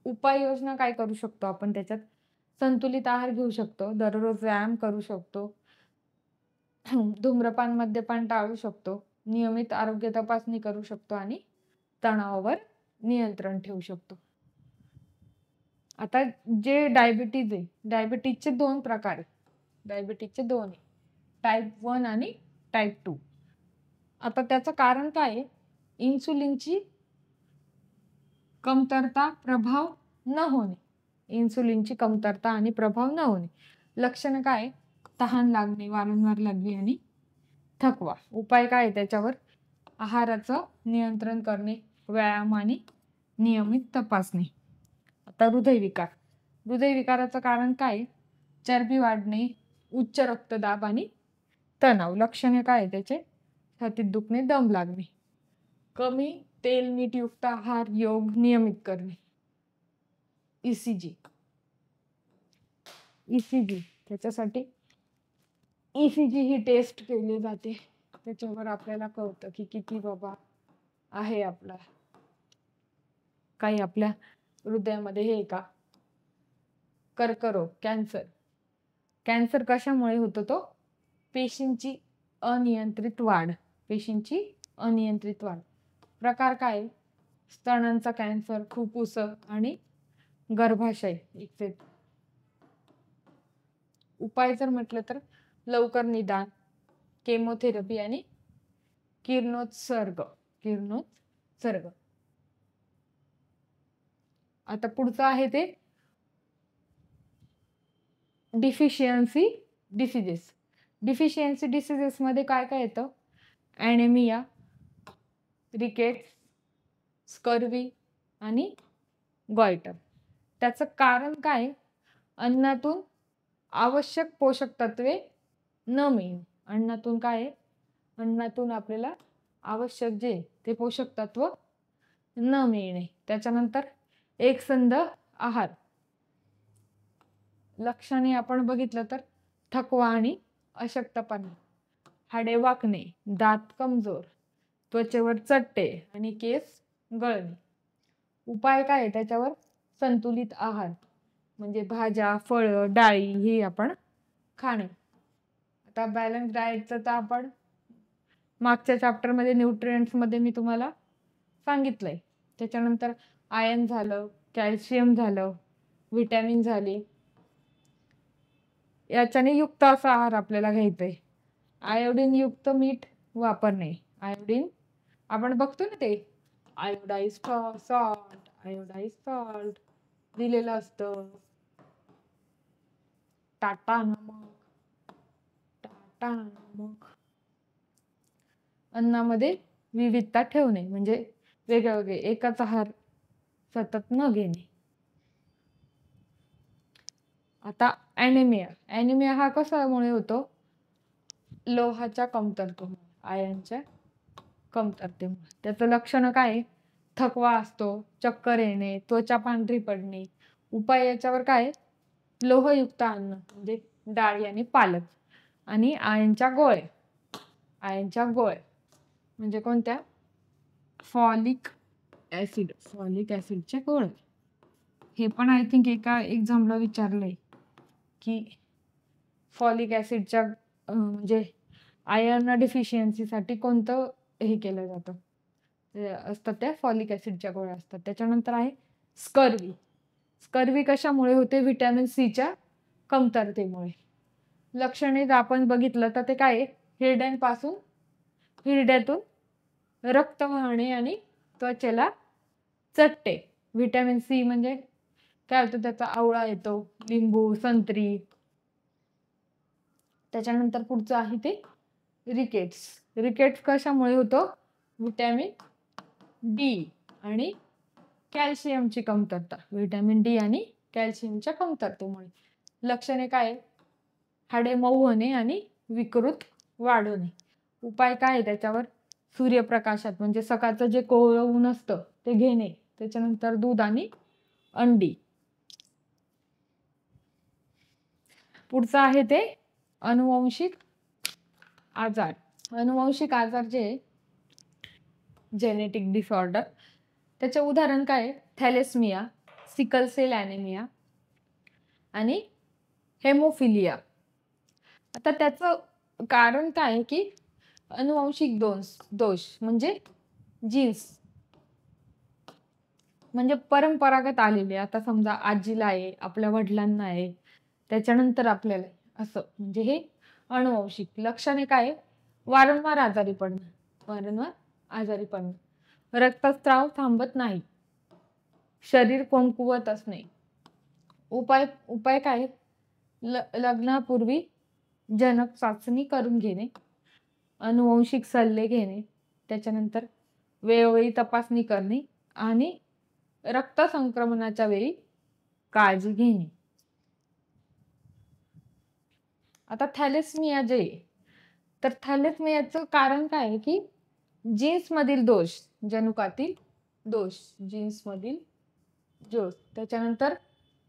S1: उपाययोजना काय करू शकतो आपण त्याच्यात? संतुलित आहार घेऊ शकतो, दररोज व्यायाम करू शकतो, धूम्रपान, मद्यपान टाळू शकतो, नियमित आरोग्य तपासणी करू शकतो आणि तणावावर नियंत्रण ठेवू शकतो. आता जे डायबिटीज आहे, डायबिटीजचे 2 प्रकार आहेत. डायबिटीजचे 2 आहे, टाईप 1 आणि टाईप 2. आता त्याचं कारण काय आहे? इन्सुलिनची कमतरता, प्रभाव न होणे. इन्सुलिनची कमतरता आणि प्रभाव न होणे. लक्षणं काय? तहान लागणे, वारंवार लागणे आणि थकवा. उपाय काय त्याच्यावर? आहाराचं नियंत्रण करणे, व्यायाम आणि नियमित तपासणी. आता हृदयविकार. हृदयविकाराचं कारण काय? चरबी वाढणे, उच्च रक्तदाब आणि तणाव. लक्षणे काय त्याचे? छातीत दुखणे, दम लागणे. कमी तेल मीठयुक्त आहार, योग नियमित करणे. ईसीजी. त्याच्यासाठी ईसीजी ही टेस्ट केली जाते, त्याच्यावर आपल्याला कळतं की किती बाबा आहे आपला काही आपल्या हृदयामध्ये हे का. कर्करोग, कॅन्सर कशामुळे होतो? तो पेशींची अनियंत्रित वाढ. प्रकार काय? स्तनांचा कॅन्सर, फुफ्फुस आणि गर्भाशय. उपाय जर म्हटलं तर लवकर निदान, केमोथेरपी आणि किरणोत्सर्ग. आता पुढचं आहे ते डिफिशियन्सी डिसीजेस मध्ये काय काय येतं? ॲनेमिया, रिकेट्स, स्कर्वी आणि गॉइटर. त्याचं कारण काय? अन्नातून आवश्यक पोषक तत्वे न मिळणे. अन्नातून आपल्याला आवश्यक जे ते पोषक तत्व न मिळणे. त्याच्यानंतर एकसंध आहार. लक्षणे आपण बघितलं तर थकवा आणि अशक्तपणा, हाडे वाकणे, दात कमजोर, त्वचेवर चट्टे आणि केस गळणे. उपाय काय त्याच्यावर? संतुलित आहार, म्हणजे भाज्या, फळं, डाळी ही आपण खाणे. आता बॅलन्स डाएटचं तर आपण मागच्या चॅप्टरमध्ये न्यूट्रिएंट्समध्ये मी तुम्हाला सांगितलंय. त्याच्यानंतर आयर्न झालं, कॅल्शियम झालं, व्हिटॅमिन झाली. याच्याने युक्त असा आहार आपल्याला घ्यायचा आहे. आयोडीन युक्त मीठ वापरणे. आयोडीन आपण बघतो ना ते आयोडाइज्ड सॉल्ट दिलेलं असतं. टाटा नमक. अन्नामध्ये विविधता ठेवणे म्हणजे वेगळे एकाच आहार सतत न घेणे. आता ॲनिमिया हा कशामुळे होतो? लोहाच्या कमतरतेमुळे, आयर्नच्या कमतरतेमुळे. त्याचं लक्षण काय आहे? थकवा असतो, चक्कर येणे, त्वचा पांढरी पडणे. उपाय याच्यावर काय? लोहयुक्त अन्न म्हणजे डाळी आणि पालक आणि आयर्नच्या गोळ्या म्हणजे कोणत्या? फॉलिक ऍसिडचे गोळे. हे पण आय थिंक एका एक्झामला विचारलंय की फॉलिक ऍसिडच्या म्हणजे आयर्न डिफिशियन्सीसाठी कोणतं हे केलं जातं, असतात त्या फॉलिक ऍसिडच्या गोळ्या असतात. त्याच्यानंतर आहे स्कर्वी कशामुळे होते? व्हिटॅमिन सीच्या कमतरतेमुळे. लक्षणे जर आपण बघितलं तर ते काय आहे? हिरड्यातून रक्त वाहणे आणि त्वचेला चट्टे. व्हिटॅमिन सी म्हणजे काय होतं? त्याचा आवळा येतो, लिंबू, संत्री. त्याच्यानंतर पुढचं आहे ते रिकेट्स कशामुळे होतो? व्हिटॅमिन डी आणि कॅल्शियमची कमतरता. व्हिटॅमिन डी आणि कॅल्शियमच्या कमतरतेमुळे. लक्षणे काय? हाडे मऊ होणे आणि विकृत वाढ होणे. उपाय काय त्याच्यावर? सूर्यप्रकाशात म्हणजे सकाळचं जे कोवळं ऊन असतं ते घेणे. त्याच्यानंतर दूध आणि अंडी. पुढचं आहे ते अनुवंशिक आजार. अनुवंशिक आजार जे जेनेटिक डिसऑर्डर, त्याचे उदाहरण काय? थॅलेसमिया, सिकल सेल ॲनिमिया आणि हेमोफिलिया. आता त्याचं कारण काय आहे की अनुवंशिक दोष म्हणजे जीन्स म्हणजे परंपरागत आलेले. आता समजा आजीला आहे, आपल्या वडिलांना आहे, त्याच्यानंतर आपल्याला असं म्हणजे हे अनुवंशिक. लक्षणे काय? वारंवार आजारी पडणं, रक्तस्राव थांबत नाही, शरीर कमकुवत असणे. उपाय काय? लग्नापूर्वी जनक चाचणी करून घेणे, अनुवंशिक सल्ले घेणे, त्याच्यानंतर वेळोवेळी तपासणी करणे आणि रक्त संक्रमणाच्या वेळी काळजी घेणे. आता थॅलेसमिया तर थॅलेसमियाचं कारण काय आहे की जीन्समधील दोष, जनुकातील दोष, त्याच्यानंतर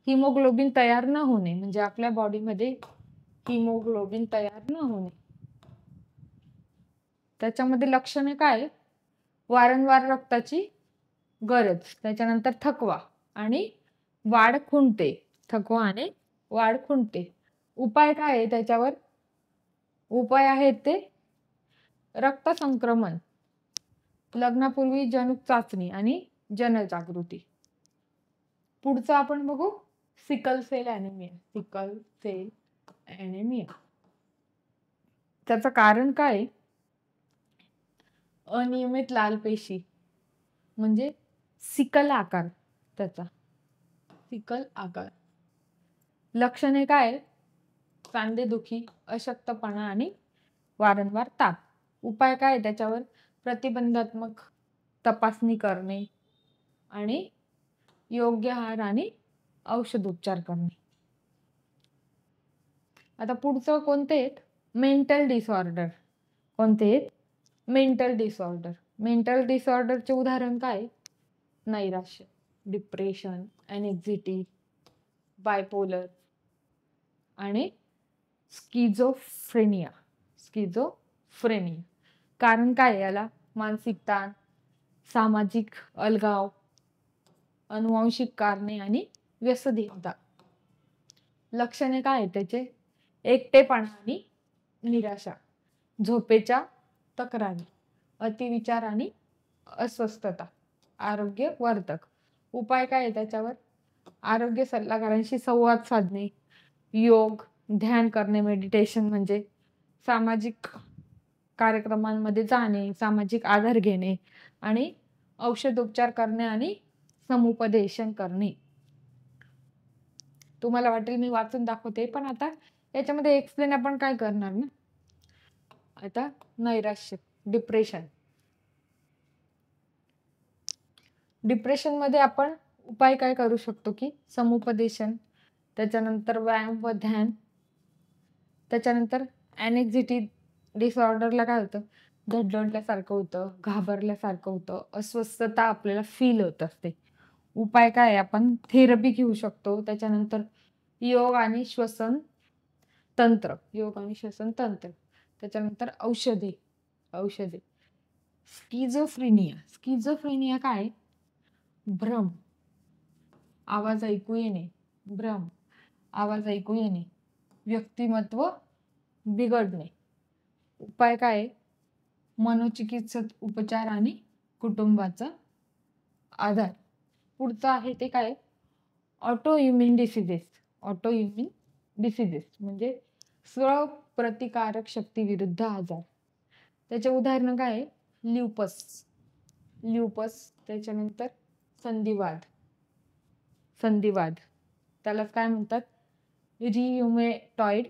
S1: हिमोग्लोबिन तयार न होणे म्हणजे आपल्या बॉडीमध्ये हिमोग्लोबिन तयार न होणे. त्याच्यामध्ये लक्षणे काय? वारंवार रक्ताची गरज, त्याच्यानंतर थकवा आणि वाढ खुंटते. उपाय काय आहे त्याच्यावर? उपाय आहेत ते रक्त संक्रमण, लग्नापूर्वी जनुक चाचणी आणि जनजागृती. पुढचं आपण बघू सिकल सेल ॲनिमिया. त्याचं कारण काय? अनियमित लाल पेशी म्हणजे सिकल आकार. लक्षणे काय? सांधेदुखी, अशक्तपणा आणि वारंवार ताप. उपाय काय त्याच्यावर? प्रतिबंधात्मक तपासणी करणे आणि योग्य आहार आणि औषधोपचार करणे. आता पुढचं कोणते आहेत? Mental disorder. मेंटल डिसऑर्डरचे उदाहरण काय? नैराश्य, डिप्रेशन, एन्झायटी, बायपोलर आणि स्किझोफ्रेनिया. कारण काय याला? मानसिक ताण, सामाजिक अलगाव, अनुवांशिक कारणे आणि व्यसनता. लक्षणे काय त्याचे? एकटेपणा आणि निराशा, झोपेच्या तक्रारी, अतिविचार आणि अस्वस्थता. आरोग्य वर्धक. उपाय काय आहे त्याच्यावर? आरोग्य सल्लागारांशी संवाद साधणे, योग, ध्यान करणे, मेडिटेशन म्हणजे सामाजिक कार्यक्रमांमध्ये जाणे, सामाजिक आधार घेणे आणि औषधोपचार करणे आणि समुपदेशन करणे. तुम्हाला वाटेल मी वाचून दाखवते, पण आता याच्यामध्ये एक्सप्लेन आपण काय करणार ना. आता नैराश्य, डिप्रेशनमध्ये आपण उपाय काय करू शकतो की समुपदेशन, त्याच्यानंतर व्यायाम व ध्यान, त्याच्यानंतर एनेक्झिटी डिसऑर्डरला काय होतं, धडधडल्यासारखं होतं, घाबरल्यासारखं होतं, अस्वस्थता आपल्याला फील होत असते. उपाय काय आहे? आपण थेरपी घेऊ शकतो. त्याच्यानंतर योग आणि श्वसन तंत्र, त्याच्यानंतर औषधे. स्किझोफ्रेनिया काय? भ्रम, आवाज ऐकू येणे, व्यक्तिमत्व बिघडणे. उपाय काय? मनोचिकित्सक उपचार आणि कुटुंबाचा आधार. पुढचं आहे ते काय? ऑटोइम्युन डिसिजेस म्हणजे स्वप्रतिकारक शक्ती विरुद्ध आजार. त्याचे उदाहरण काय? ल्युपस, त्याच्यानंतर संधिवाद, त्यालाच काय म्हणतात? रियुमेटॉइड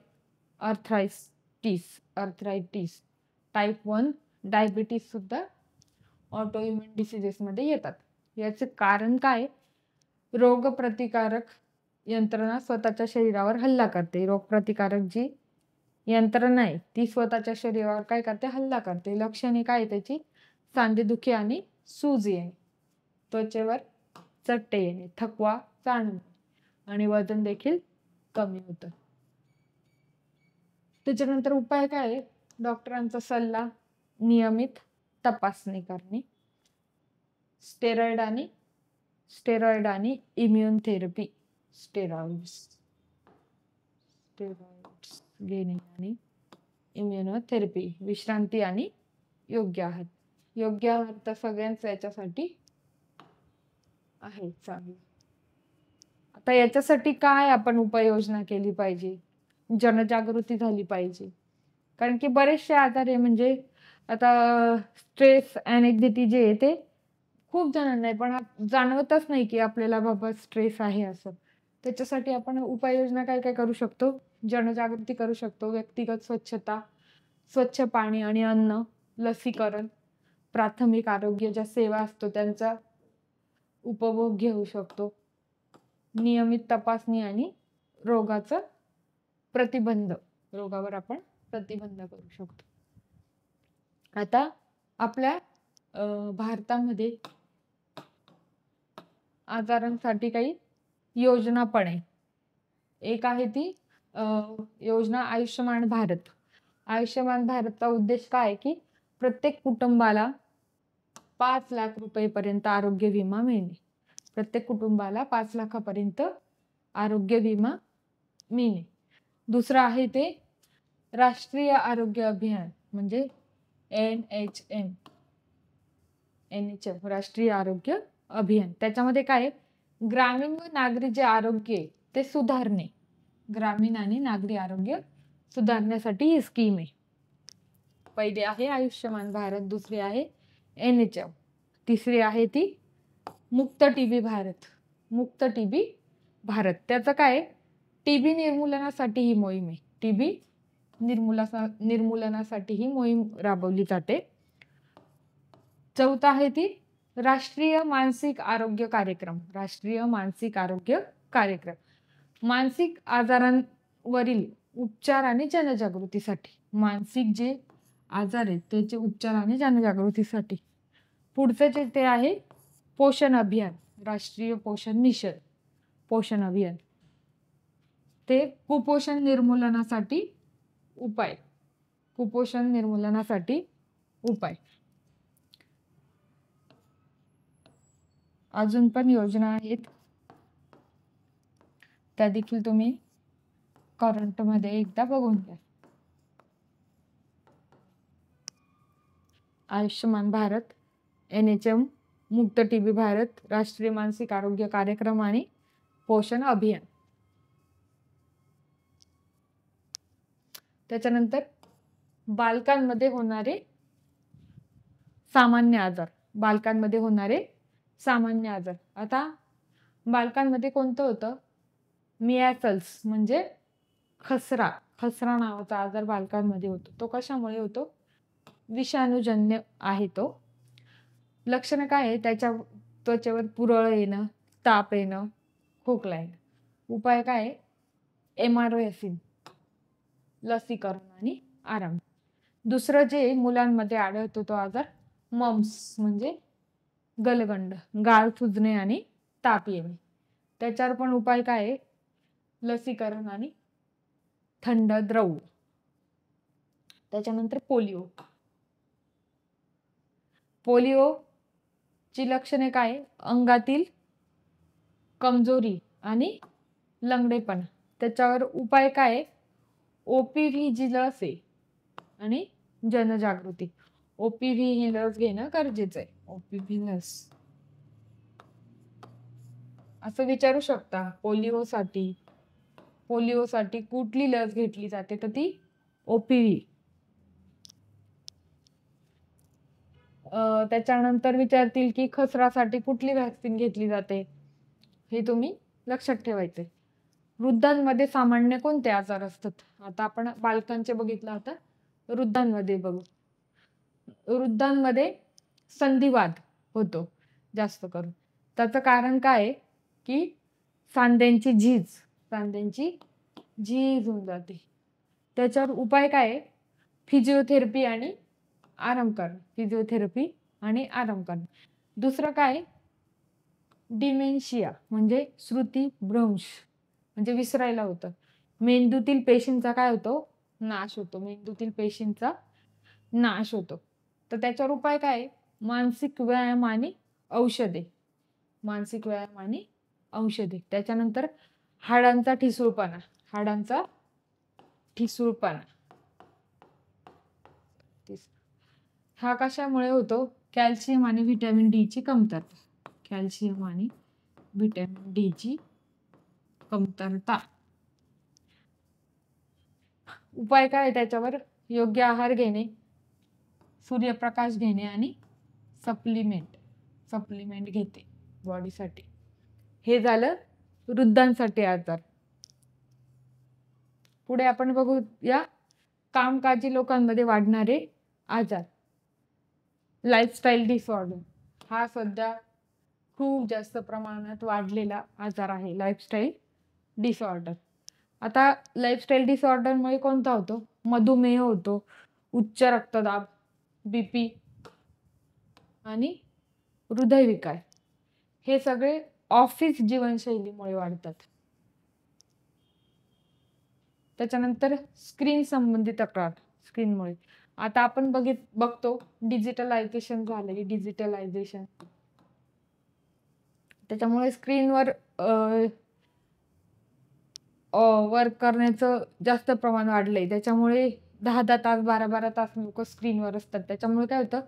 S1: अर्थरायटिस, टाईप 1 डायबिटीस सुद्धा ऑटोइम्युन डिसिजेस मध्ये येतात. याचे कारण काय? रोगप्रतिकारक यंत्रणा स्वतःच्या शरीरावर हल्ला करते. रोगप्रतिकारक जी यंत्रणा आहे ती स्वतःच्या शरीरावर काय करते? हल्ला करते. लक्षणे काय त्याची? सांधेदुखी आणि सूज येणे, त्वचेवर चट्टे येणे, थकवा जाणवणे आणि वजन देखील कमी होतं. त्याच्यानंतर उपाय काय? डॉक्टरांचा सल्ला, नियमित तपासणी करणे, स्टेरॉइड आणि इम्युन थेरपी, स्टेरॉइड्स घेणे आणि इम्युनोथेरपी, विश्रांती आणि योग्य आहार तर सगळ्यांच याच्यासाठी आहे चांगली. आता याच्यासाठी काय आपण उपाययोजना केली पाहिजे? जनजागृती झाली पाहिजे, कारण की बरेचसे आजार आहे. म्हणजे आता स्ट्रेस, एनेक्झिटी जे आहे ते खूप जणांना आहे, पण जाणवतच नाही की आपल्याला बाबा स्ट्रेस आहे असं. त्याच्यासाठी आपण उपाययोजना काय काय करू शकतो? जनजागृती करू शकतो, व्यक्तिगत स्वच्छता, स्वच्छ पाणी आणि अन्न, लसीकरण, प्राथमिक आरोग्य ज्या सेवा असतो त्यांचा उपभोग घेऊ शकतो, नियमित तपासणी आणि रोगावर आपण प्रतिबंध करू शकतो. आता आपल्या भारतामध्ये आजारांसाठी काही योजना पण आहे. एक आहे ती योजना आयुष्यमान भारत. आयुष्यमान भारतचा उद्देश काय आहे की प्रत्येक कुटुंबाला 5 लाख रुपयेपर्यंत आरोग्य विमा मिळणे. प्रत्येक कुटुंबाला 5 लाखापर्यंत आरोग्य विमा मिळणे. दुसरं आहे ते राष्ट्रीय आरोग्य अभियान म्हणजे NHM, राष्ट्रीय आरोग्य अभियान. त्याच्यामध्ये काय? ग्रामीण व नागरी जे आरोग्य आहे ते सुधारणे, ग्रामीण आणि नागरी आरोग्य सुधारण्यासाठी ही स्कीम आहे. पहिली आहे आयुष्यमान भारत, दुसरी आहे NHM, तिसरी आहे ती मुक्त टीबी भारत. त्याचं काय? टीबी निर्मूलनासाठी ही मोहीम आहे. टीबी निर्मूलनासाठी ही मोहीम राबवली जाते. चौथा आहे ती राष्ट्रीय मानसिक आरोग्य कार्यक्रम. मानसिक आजारांवरील उपचार आणि जनजागृतीसाठी, मानसिक जे आजार आहेत त्याचे उपचार आणि जनजागृतीसाठी. पुढचं जे ते आहे पोषण अभियान, राष्ट्रीय पोषण मिशन, पोषण अभियान. ते कुपोषण निर्मूलनासाठी उपाय. अजून पण योजना आहेत, त्या देखील तुम्ही करंटमध्ये एकदा बघून घ्या. आयुष्यमान भारत, NHM, मुक्त टीबी भारत, राष्ट्रीय मानसिक आरोग्य कार्यक्रम आणि पोषण अभियान. त्याच्यानंतर बालकांमध्ये होणारे सामान्य आजार. बालकांमध्ये होणारे सामान्य आजार. आता बालकांमध्ये कोणतं होतं? मियासल्स म्हणजे खसरा. खसरा नावाचा आजार बालकांमध्ये होतो. तो कशामुळे होतो? विषाणूजन्य आहे तो. लक्षणं काय आहे? त्याच्या त्वचेवर पुरळ येणं, ताप येणं, खोकला येणं. उपाय काय आहे? एमारोएसिन, लसीकरण आणि आराम. दुसरं जे मुलांमध्ये आढळतो तो आजार मम्स म्हणजे गलगंड, गाल सुजणे आणि ताप येणे. त्याच्यावर पण उपाय काय आहे? लसीकरण आणि थंड द्रव. त्याच्यानंतर पोलिओ. पोलिओची लक्षणे काय? अंगातील कमजोरी आणि लंगडेपणा. त्याच्यावर उपाय काय? OPV जी लस आहे आणि जनजागृती. OPV ही लस घेणं गरजेचं आहे. OPV लस असं विचारू शकता. पोलिओसाठी कुठली लस घेतली जाते? तर ती OPV. त्याच्यानंतर विचारतील की खसरासाठी कुठली व्हॅक्सिन घेतली जाते? हे तुम्ही लक्षात ठेवायचे. वृद्धांमध्ये सामान्य कोणते आजार असतात? आता आपण बालकांचे बघितलं होतं, वृद्धांमध्ये बघू. वृद्धांमध्ये संधिवात होतो जास्त करून. त्याचं कारण काय आहे? की सांध्यांची झीज होऊन जाते. त्याच्यावर उपाय काय आहे? फिजिओथेरपी आणि आराम करणं. फिजिओथेरपी आणि आराम करणं. दुसरं काय? डिमेन्शिया म्हणजे स्मृतिभ्रंश म्हणजे विसरायला होतं. मेंदूतील पेशींचा काय होतो? नाश होतो. मेंदूतील पेशींचा नाश होतो. तर त्याच्यावर उपाय काय? मानसिक व्यायाम आणि औषधे. मानसिक व्यायाम आणि औषधे. त्याच्यानंतर हाडांचा ठिसूळपणा. हाडांचा ठिसूळपणा हा कशामुळे होतो? कॅल्शियम आणि व्हिटॅमिन डी ची कमतरता. कॅल्शियम आणि व्हिटॅमिन डी ची कमतरता. उपाय काय त्याच्यावर? योग्य आहार घेणे, सूर्यप्रकाश घेणे आणि सप्लिमेंट घेते बॉडीसाठी. हे झालं वृद्धांसाठी आजार. पुढे आपण बघूया कामकाजी लोकांमध्ये वाढणारे आजार. लाईफस्टाईल डिसऑर्डर हा सध्या खूप जास्त प्रमाणात वाढलेला आजार आहे. Lifestyle disorder. आता लाईफस्टाईल डिसऑर्डरमुळे कोणता होतो? मधुमेह होतो, उच्च रक्तदाब, BP आणि हृदयविकार. हे सगळे ऑफिस जीवनशैलीमुळे वाढतात. त्याच्यानंतर स्क्रीन संबंधी तक्रार. स्क्रीनमुळे आता आपण बघतो डिजिटलायझेशन झालंय. डिजिटलायझेशन त्याच्यामुळे स्क्रीनवर वर्क करण्याचं जास्त प्रमाण वाढलंय. त्याच्यामुळे 10-10 तास 12-12 तास लोक स्क्रीनवर असतात. त्याच्यामुळे काय होतं?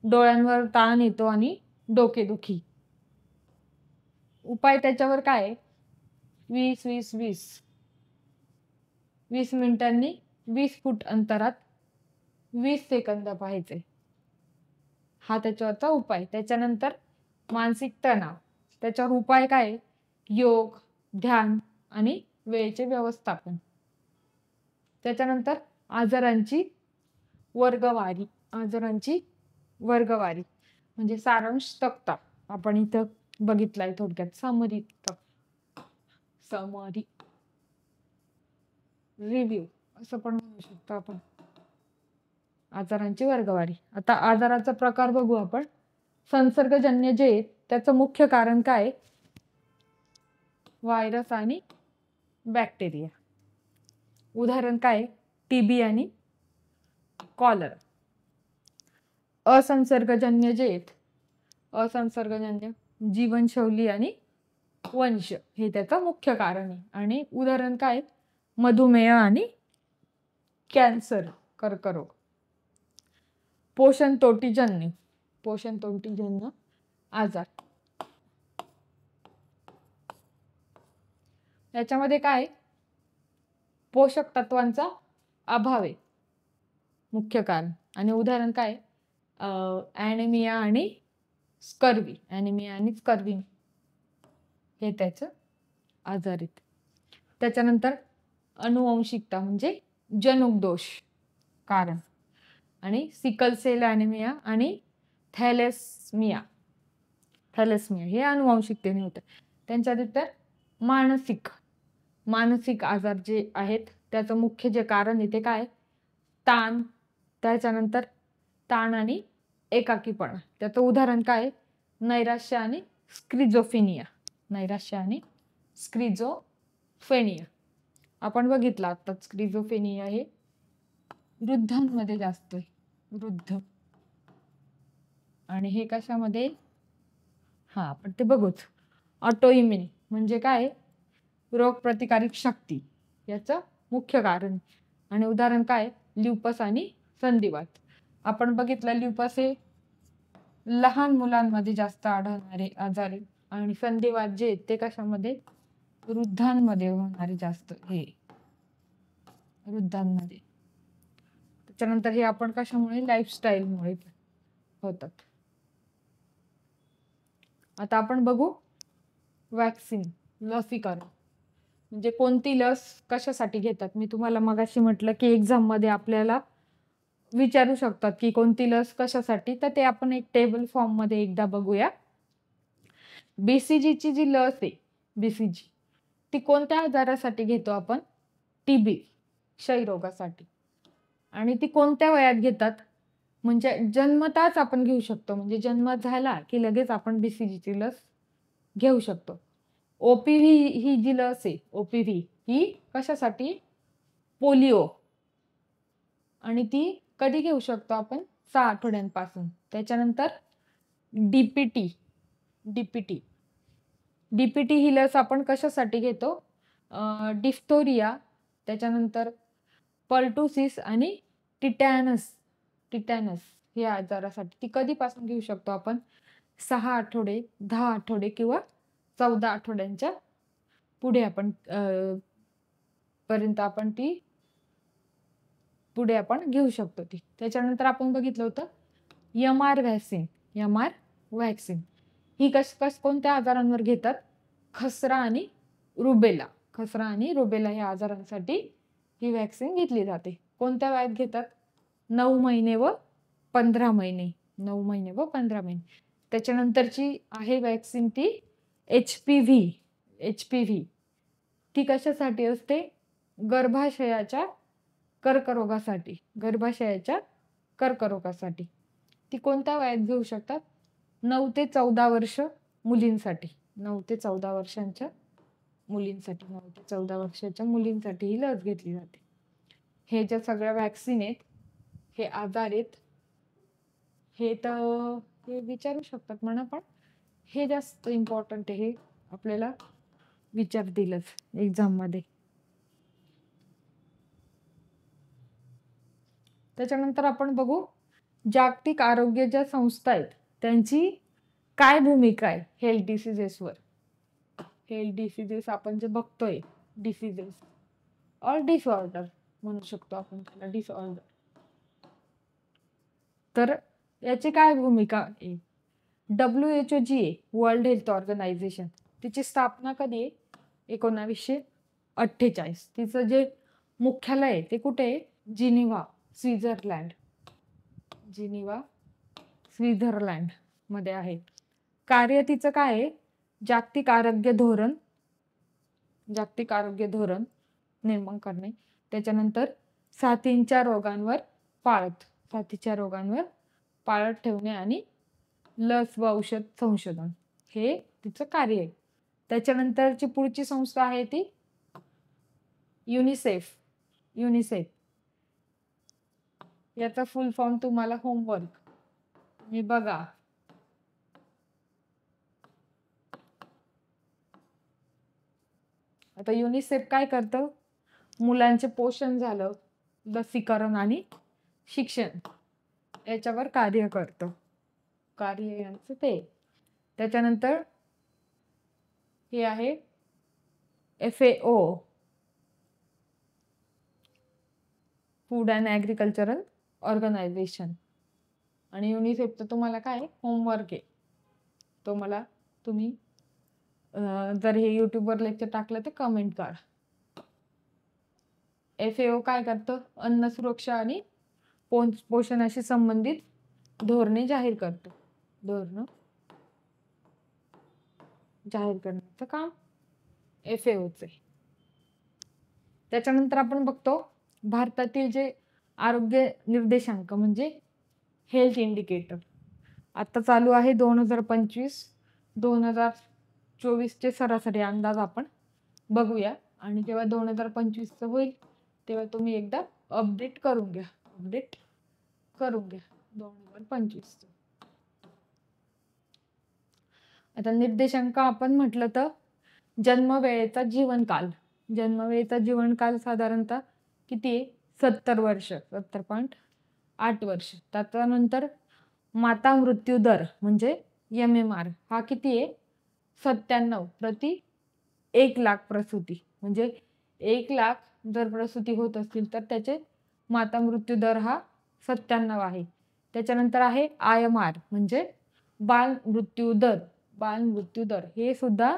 S1: डोळ्यांवर ताण येतो आणि डोकेदुखी. उपाय त्याच्यावर काय? 20 मिनिटांनी 20 फूट अंतरात 20 सेकंद पाहायचे. हा त्याच्यावरचा उपाय. त्याच्यानंतर मानसिक तणाव. त्याच्यावर उपाय काय? योग, ध्यान आणि वेळेचे व्यवस्थापन. त्याच्यानंतर आजारांची वर्गवारी. म्हणजे सारांश तक्ता आपण इथं बघितलाय थोडक्यात. समरी रिव्ह्यू असं पण म्हणू शकतो आपण. आजारांची वर्गवारी. आता आजाराचा प्रकार बघू आपण. संसर्गजन्य जे त्याचं मुख्य कारण काय? व्हायरस आणि बॅक्टेरिया. उदाहरण काय? TB आणि कॉलरा. असंसर्गजन्य जीवनशैली आणि वंश हे त्याचं मुख्य कारण आहे. आणि उदाहरण काय? मधुमेह आणि कॅन्सर, कर्करोग. पोषण तोटीजन्य आजार. याच्यामध्ये काय, पोषक तत्वांचा अभाव आहे मुख्य कारण. आणि उदाहरण काय, ॲनिमिया आणि स्कर्वी. ॲनिमिया आणि स्कर्वी हे त्याचं आजार आहेत. त्याच्यानंतर अनुवंशिकता म्हणजे जनुक दोष कारण. आणि सिकल सेल ॲनिमिया आणि थॅलेसमिया हे अनुवंशिकतेने होतं. त्यांच्यानंतर मानसिक आजार जे आहेत त्याचं मुख्य जे कारण आहे ते काय, ताण. त्याच्यानंतर ताण आणि एकाकीपणा. त्याचं उदाहरण काय, नैराश्य आणि स्क्रिझोफेनिया. आपण बघितलं आता स्क्रिझोफेनिया हे वृद्धांमध्ये जास्त आहे, वृद्ध. आणि हे कशामध्ये, आपण ते बघूच. ऑटोइम्युन म्हणजे काय, रोगप्रतिकारक शक्ती याचं मुख्य कारण. आणि उदाहरण काय, ल्युपस आणि संधिवात. आपण बघितलं ल्युपस हे लहान मुलांमध्ये जास्त आढळणारे आजार आहे. आणि संधिवात जे ते कशामध्ये, वृद्धांमध्ये होणारे जास्त, हे वृद्धांमध्ये. त्याच्यानंतर हे आपण कशामुळे, लाईफस्टाईलमुळे होतात. आता आपण बघू वॅक्सिन, लसीकरण. म्हणजे कोणती लस कशासाठी घेतात. मी तुम्हाला मगाशी म्हटलं की एक्झाम मध्ये आपल्याला विचारू शकतात की कोणती लस कशासाठी. तर ते आपण एक टेबल फॉर्म मध्ये एकदा बघूया. बीसीजीची जी लस आहे, बीसीजी, ती कोणत्या आजारासाठी घेतो आपण, टीबी, क्षयरोगासाठी. आणि ती कोणत्या वयात घेतात, म्हणजे जन्मताच आपण घेऊ शकतो. म्हणजे जन्म झाला की लगेच आपण बीसीजीची लस घेऊ शकतो. ओपीव्ही ही जी लस आहे, ओपीव्ही ही कशासाठी, पोलिओ. आणि ती कधी घेऊ शकतो आपण, 6 आठवड्यांपासून. त्याच्यानंतर डीपीटी ही लस आपण कशासाठी घेतो, डिफ्थोरिया, त्याच्यानंतर पर्टुसिस आणि टिटॅनस या आजारासाठी. ती कधीपासून घेऊ शकतो आपण, 6 आठवडे, 10 आठवडे किंवा 14 आठवड्यांच्या पुढे आपण पर्यंत आपण ती पुढे आपण घेऊ शकतो ती. त्याच्यानंतर आपण बघितलं होतं एमआर वॅक्सिन. ही कोणत्या आजारांवर घेतात, खसरा आणि रुबेला या आजारांसाठी ही वॅक्सिन घेतली जाते. कोणत्या वयात घेतात, 9 महिने व 15 महिने. त्याच्यानंतरची आहे वॅक्सिन ती एचपीव्ही. ती कशासाठी असते, गर्भाशयाच्या कर्करोगासाठी. ती कोणत्या वयात घेऊ शकतात, 9 ते 14 वर्ष मुलींसाठी. 9 ते 14 वर्षाच्या मुलींसाठी ही लस घेतली जाते. हे ज्या सगळ्या वॅक्सिन आहेत, हे आजार आहेत, हे तर हे विचारू शकतात म्हणा, पण हे जास्त इम्पॉर्टंट आहे. हे आपल्याला विचारतीलच एक्झाम मध्ये. त्याच्यानंतर आपण बघू जागतिक आरोग्य ज्या संस्था आहेत त्यांची काय भूमिका आहे हेल्थ डिसीजेसवर. हेल्थ डिसीजेस आपण जे बघतोय, डिसीजेस और डिसऑर्डर म्हणू शकतो आपण त्याला, डिसऑर्डर. तर याची काय भूमिका आहे, WHO जी आहे, वर्ल्ड हेल्थ ऑर्गनायझेशन, तिची स्थापना कधी आहे, 1948. तिचं जे मुख्यालय आहे ते कुठे आहे, जिनिव्हा, स्वित्झर्लंड मध्ये आहे. कार्य तिचं काय आहे, जागतिक आरोग्य धोरण निर्माण करणे. त्याच्यानंतर साथीच्या रोगांवर पाळत ठेवणे आणि लस व औषध संशोधन हे तिचं कार्य आहे. त्याच्यानंतरची पुढची संस्था आहे ती युनिसेफ. याचा फुल फॉर्म तुम्हाला होमवर्क मी बघा. आता युनिसेफ काय करतं, मुलांचे पोषण झालं, लसीकरण आणि शिक्षण याच्यावर कार्य करतं. कार्य यांचं ते. त्याच्यानंतर हे आहे FAO, food and agricultural organization. आणि युनिसेफचं तुम्हाला काय होमवर्क आहे, तो मला तुम्ही जर हे यूट्यूबवर लेक्चर टाकलं तर कमेंट करा. FAO काय करतं, अन्न सुरक्षा आणि पोषणाशी संबंधित धोरणे जाहीर करतं. धोरणं जाहीर करण्याचं काम FAOचं आहे. त्याच्यानंतर आपण बघतो भारतातील जे आरोग्य निर्देशांक म्हणजे हेल्थ इंडिकेटर. आता चालू आहे 2025-2024चे सरासरी अंदाज आपण बघूया. आणि जेव्हा 2025चं होईल तेव्हा तुम्ही एकदा अपडेट करून घ्या 2025चं. आता निर्देशांक आपण म्हटलं तर जन्मवेळेचा जीवनकाल साधारणतः किती आहे, 70 वर्ष, 70.8 वर्ष. त्याच्यानंतर माता मृत्यू दर म्हणजे MMR हा किती आहे, 97 प्रति 1 लाख प्रसूती. म्हणजे 1 लाख जर प्रसूती होत असतील तर त्याचे माता मृत्यू दर हा 97 आहे. त्याच्यानंतर आहे IMR म्हणजे बाल मृत्यू दर. हे सुद्धा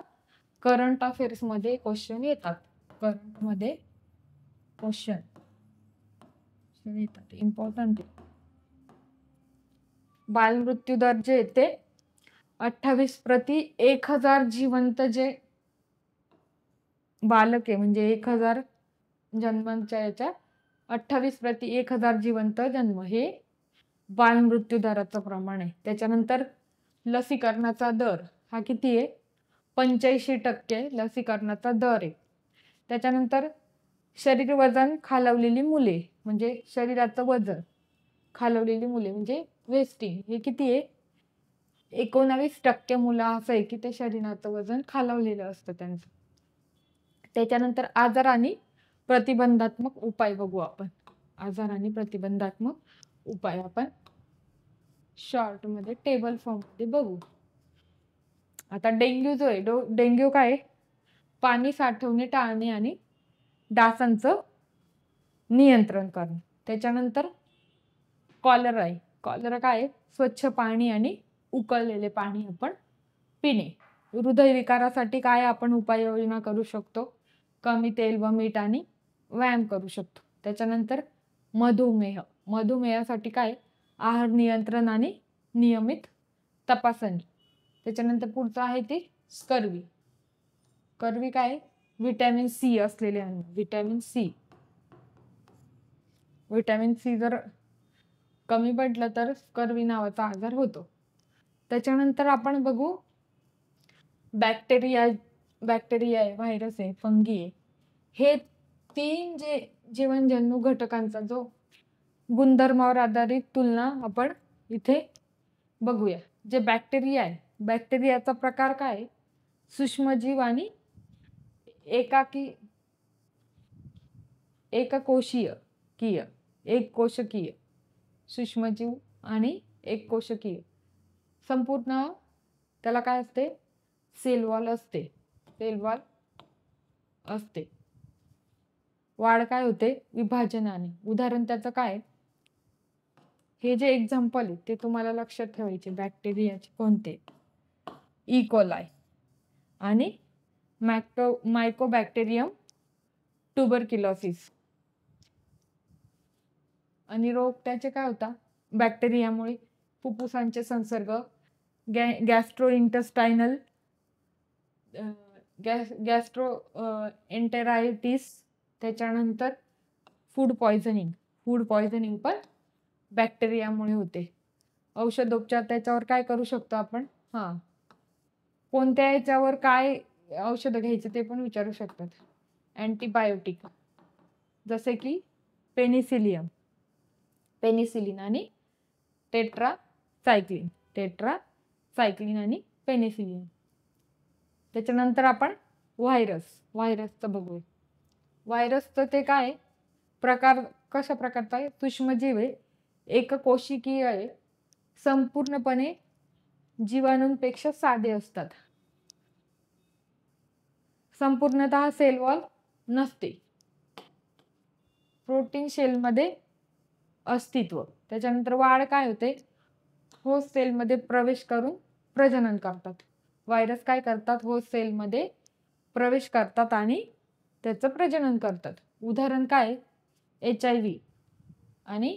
S1: करंट अफेअर्स मध्ये क्वेश्चन येतात. इम्पॉर्टंट आहे. बाल मृत्यू दर जे येते 28 प्रति 1000 जिवंत जे बालक आहे, म्हणजे 1000 जन्मांच्या याच्या 28 प्रति 1000 जिवंत जन्म हे बाल मृत्यू दराचं प्रमाण आहे. त्याच्यानंतर लसीकरणाचा दर हा किती आहे, 85% लसीकरणाचा दर आहे. त्याच्यानंतर शरीर वजन खालावलेली मुले म्हणजे शरीराचं वजन खालावलेली मुले म्हणजे वेस्टिंग हे किती आहे, 19% मुलं असं आहे की ते शरीराचं वजन खालावलेलं असतं त्यांचं. त्याच्यानंतर आजार आणि प्रतिबंधात्मक उपाय बघू आपण. आपण शॉर्ट मध्ये टेबल फॉर्म मध्ये बघू. आता डेंग्यू जो आहे, डेंग्यू काय, पाणी साठवणे टाळणे आणि डासांचं नियंत्रण करणे. त्याच्यानंतर कॉलरा आहे. कॉलरा काय, स्वच्छ पाणी आणि उकळलेले पाणी आपण पिणे. हृदयविकारासाठी काय आपण उपाययोजना करू शकतो, कमी तेल व मीठ आणि व्यायाम करू शकतो. त्याच्यानंतर मधुमेहासाठी काय, आहार नियंत्रण आणि नियमित तपासणी. त्याच्यानंतर पुढचं आहे ते स्कर्वी काय, व्हिटॅमिन C असलेले अन्न. व्हिटॅमिन C जर कमी पडलं तर स्कर्वी नावाचा आजार होतो. त्याच्यानंतर आपण बघू बॅक्टेरिया आहे, व्हायरस आहे, फंगी आहे. हे 3 जे जीवनजन्य घटकांचा जो गुणधर्मावर आधारित तुलना आपण इथे बघूया. जे बॅक्टेरिया आहे, बॅक्टेरियाचा प्रकार काय, सूक्ष्मजीव आणि एककोशकीय सूक्ष्मजीव आणि एककोशकीय. संपूर्ण त्याला काय असते, सेल वॉल असते. वाढ काय होते, विभाजनाने. उदाहरण त्याचं काय, हे जे एक्झाम्पल आहे ते तुम्हाला लक्षात ठेवायचे बॅक्टेरियाचे कोणते, इकोलाई आणि मायकोबॅक्टेरियम ट्युबरक्युलोसिस. आणि रोग त्याचे काय होता, बॅक्टेरियामुळे फुफ्फुसांचे संसर्ग, गॅस्ट्रोएंटेरायटिस. त्याच्यानंतर फूड पॉयझनिंग पण बॅक्टेरियामुळे होते. औषधोपचार त्याच्यावर काय करू शकतो आपण, कोणत्या याच्यावर काय औषधं घ्यायचे ते पण विचारू शकतात. अँटीबायोटिक जसे की पेनिसिलिन आणि टेट्रासायक्लिन आणि पेनिसिलिन. त्याच्यानंतर आपण व्हायरसचं बघूया. व्हायरसचं ते काय प्रकार, कशा प्रकारचा आहे, सूक्ष्मजीव आहे, एककोशिकीय आहे, संपूर्णपणे जीवाणूंपेक्षा साधे असतात. संपूर्णतः सेल वॉल नसते. प्रोटीन शेलमध्ये अस्तित्व. त्याच्यानंतर वाढ काय होते, होस्ट सेलमध्ये प्रवेश करून प्रजनन करतात. व्हायरस काय करतात, होस्ट सेलमध्ये प्रवेश करतात आणि त्याचं प्रजनन करतात. उदाहरण काय, HIV आणि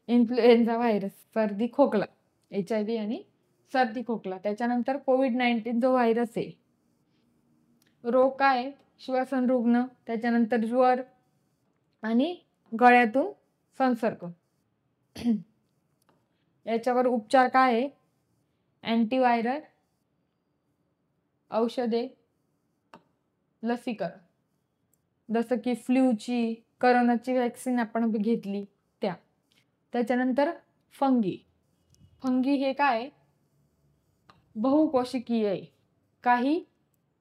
S1: इन्फ्लुएन्झा व्हायरस, सर्दी खोकला. HIV आणि सर्दी खोकला. त्याच्यानंतर कोविड-19 जो व्हायरस आहे, रोग काय, श्वसन रुग्ण, त्याच्यानंतर ज्वर आणि गळ्यातून संसर्ग. याच्यावर उपचार काय आहे, अँटीव्हायरल औषधे, लसीकरण, जसं की फ्लूची, करोनाची वॅक्सिन आपण घेतली त्या. त्याच्यानंतर फंगी. फंगी हे काय, बहुकोशिकीय आहे, काही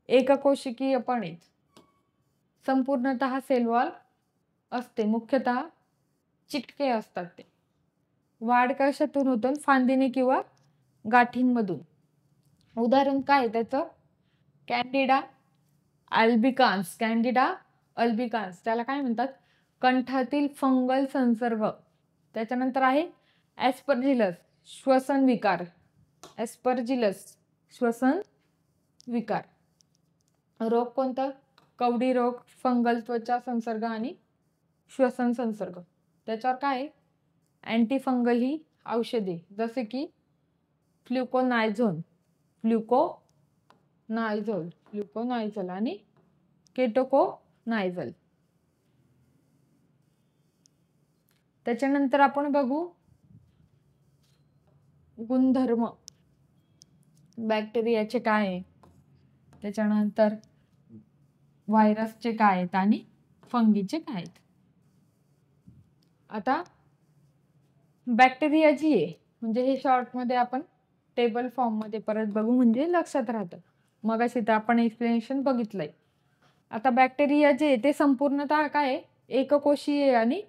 S1: एककोशिकीय पण आहेत. संपूर्णतः सेल वॉल असते, मुख्यतः चिटके असतात ते. वाढ कशातून होतं, फांदीने किंवा गाठींमधून. उदाहरण काय त्याचं, कॅन्डिडा अल्बिकान्स. कॅन्डिडा अल्बिकान्स त्याला काय म्हणतात, कंठातील फंगल संसर्ग. त्याच्यानंतर आहे ॲस्परजिलस, श्वसन विकार. ॲस्परजिलस, श्वसन विकार. रोग कोणता, कवडी रोग, फंगल त्वचा संसर्ग आणि श्वसन संसर्ग. त्याच्यावर काय, अँटीफंगल ही औषधे, जसे की फ्लुकोनायझोल आणि केटोकोनायझल. त्याच्यानंतर आपण बघू गुणधर्म बॅक्टेरियाचे काय आहे, त्याच्यानंतर व्हायरसचे काय आहेत आणि फंगीचे काय आहेत. आता बॅक्टेरिया जी आहे, म्हणजे हे शॉर्टमध्ये आपण टेबल फॉर्ममध्ये परत बघू म्हणजे लक्षात राहतं. मगाशी तर आपण एक्सप्लेनेशन बघितलंय. आता बॅक्टेरिया जे आहे ते संपूर्णतः काय आहे, एककोशीय आणि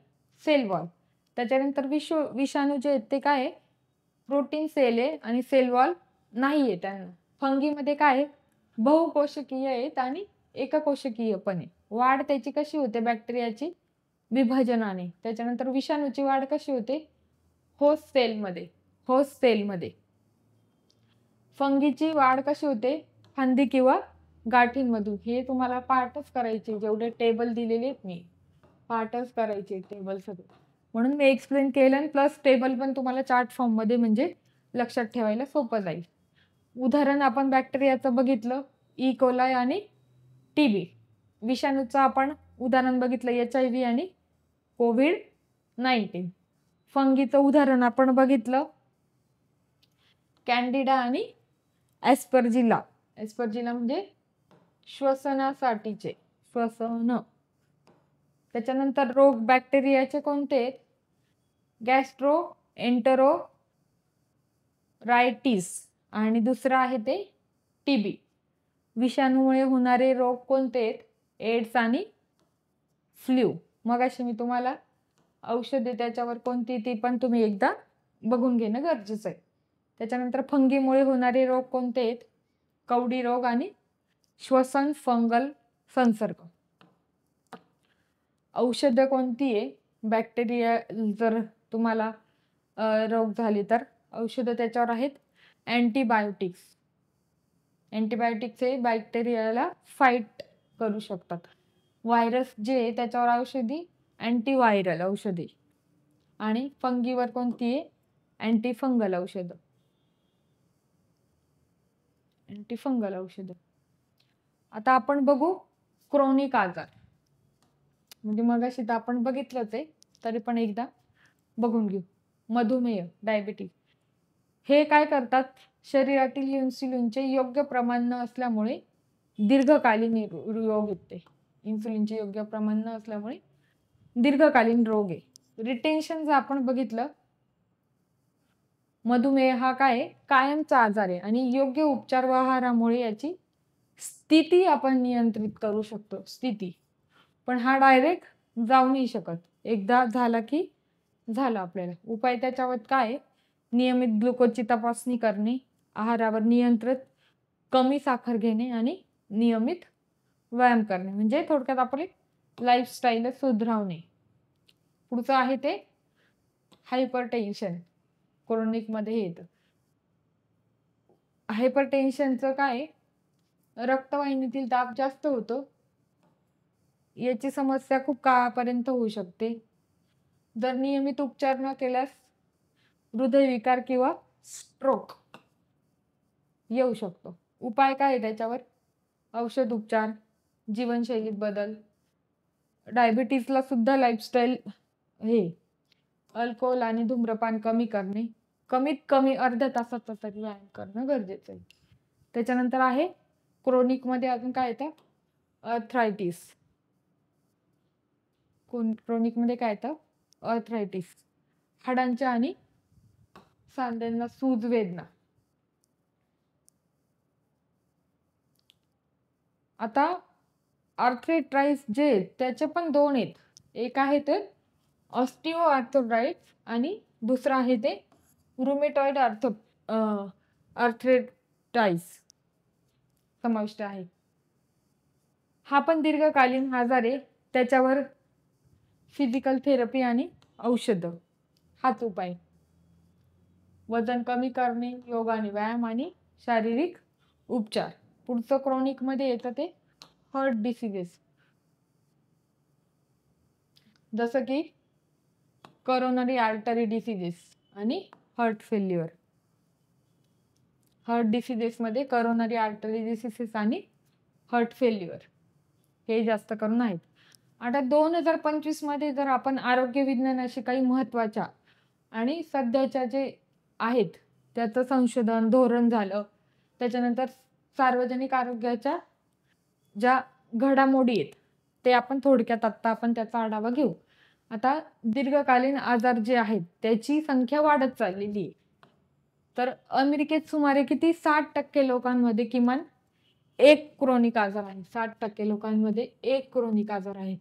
S1: सेल वॉल. त्याच्यानंतर विषाणू जे आहेत ते काय आहे, प्रोटीन सेल आहे आणि सेल वॉल नाही आहे त्यांना. फंगीमध्ये काय आहे, बहुकोशिकीय आहेत आणि एककोशिकीय पण आहे. वाढ त्याची कशी होते, बॅक्टेरियाची विभाजनाने. त्याच्यानंतर विषाणूची वाढ कशी होते, होस्ट सेलमध्ये. फंगीची वाढ कशी होते, फांदी किंवा गाठींमधून. हे तुम्हाला पार्टच करायचे, जेवढे टेबल दिलेले आहेत मी पार्टच करायचे टेबल सगळे, म्हणून मी एक्सप्लेन केलं आणि प्लस टेबल पण तुम्हाला चार्ट फॉर्ममध्ये म्हणजे लक्षात ठेवायला सोपं जाईल. उदाहरण आपण बॅक्टेरियाचं बघितलं, ई कोलाई आणि TB. विषाणूचं आपण उदाहरण बघितलं, HIV आणि कोविड-19. फंगीचं उदाहरण आपण बघितलं, कॅन्डिडा आणि ॲस्परजिला. ॲस्परजिला म्हणजे श्वसनासाठीचे, श्वसन. त्याच्यानंतर रोग बॅक्टेरियाचे कोणते, गॅस्ट्रोएन्टेरोरायटिस आणि दुसरं आहे ते TB. विषाणूमुळे होणारे रोग कोणते आहेत, एड्स आणि फ्लू. मगाशी मी तुम्हाला औषधे त्याच्यावर कोणती ती पण तुम्ही एकदा बघून घेणं गरजेचं आहे. त्याच्यानंतर फंगीमुळे होणारे रोग कोणते आहेत, कवडी रोग आणि श्वसन फंगल संसर्ग. औषधं कोणती आहे, बॅक्टेरिया जर तुम्हाला रोग झाले तर औषधं त्याच्यावर आहेत, अँटीबायोटिक्स. अँटीबायोटिक्स हे बॅक्टेरियाला फाईट करू शकतात. व्हायरस जे त्याच्यावर औषधी अँटीव्हायरल औषधे आणि फंगीवर कोणती आहे, अँटीफंगल औषध. आता आपण बघू क्रोनिक आजार, म्हणजे मगाशी तर आपण बघितलंच आहे, तरी पण एकदा बघून घेऊ. मधुमेह, डायबिटीज. हे काय करतात, शरीरातील इन्सुलिनचे योग्य प्रमाण न असल्यामुळे दीर्घकालीन रोग येते. इन्सुलिनचे योग्य प्रमाण न असल्यामुळे दीर्घकालीन रोग आहे. रिटेन्शन जर आपण बघितलं, मधुमेह हा काय कायमचा आजार आहे आणि योग्य उपचार व आहारामुळे याची स्थिती आपण नियंत्रित करू शकतो. स्थिती पण हा डायरेक्ट जाऊ नाही शकत. एकदा झाला की झालं. आपल्याला उपाय त्याच्यावर काय, नियमित ग्लुकोजची तपासणी करणे, आहारावर नियंत्रित, कमी साखर घेणे आणि नियमित व्यायाम करणे, म्हणजे थोडक्यात आपली लाईफस्टाईल सुधारवणे. पुढचं आहे ते हायपरटेन्शन, क्रोनिक मध्ये येतं. हायपरटेन्शनचं काय, रक्तवाहिनीतील दाब जास्त होतो. याची समस्या खूप काळापर्यंत होऊ शकते. जर नियमित उपचार न केल्यास हृदयविकार किंवा स्ट्रोक येऊ शकतो. उपाय काय आहे त्याच्यावर? औषध उपचार, जीवनशैलीत बदल, डायबिटीसला सुद्धा लाईफस्टाईल हे अल्कोहोल आणि धूम्रपान कमी करणे, कमीत कमी अर्ध्या तासाचा तरी व्यायाम करणं गरजेचं आहे. त्याच्यानंतर आहे क्रोनिकमध्ये अजून काय येतं? अर्थरायटिस. क्रोनिकमध्ये काय येतं? अर्थरायटिस, हाडांच्या आणि सांध्यांना सूज वेदना. आता आर्थरायटिस जे त्याचे पण दोन आहेत. एक आहे ते ऑस्टिओआर्थराइटिस आणि दुसरं आहे ते रुमेटॉइड आर्थरायटिस समाविष्ट आहे. हा पण दीर्घकालीन आजार आहे. त्याच्यावर फिजिकल थेरपी आणि औषधं हाच उपाय. वजन कमी करणे, योग आणि व्यायाम आणि शारीरिक उपचार. पुढचं क्रोनिक मध्ये येतं ते हार्ट डिसीजेस, जसं की करोनरी आर्टरी डिसीजेस आणि हार्ट फेल्युअर. हार्ट डिसीजेस मध्ये करोनरी आर्टरी डिसीजेस आणि हार्ट फेल्युअर हे जास्त करून आहेत. आता 2025 मध्ये जर आपण आरोग्य विज्ञानाशी काही महत्त्वाच्या आणि सध्याच्या जे आहेत त्याचं संशोधन धोरण झालं, त्याच्यानंतर सार्वजनिक आरोग्याच्या ज्या घडामोडी आहेत ते आपण थोडक्यात आत्ता आपण त्याचा आढावा घेऊ. आता दीर्घकालीन आजार जे आहेत त्याची संख्या वाढत चाललेली आहे. तर अमेरिकेत सुमारे किती 60% लोकांमध्ये किमान एक क्रोनिक आजार आहे. 60% लोकांमध्ये एक क्रोनिक आजार आहे.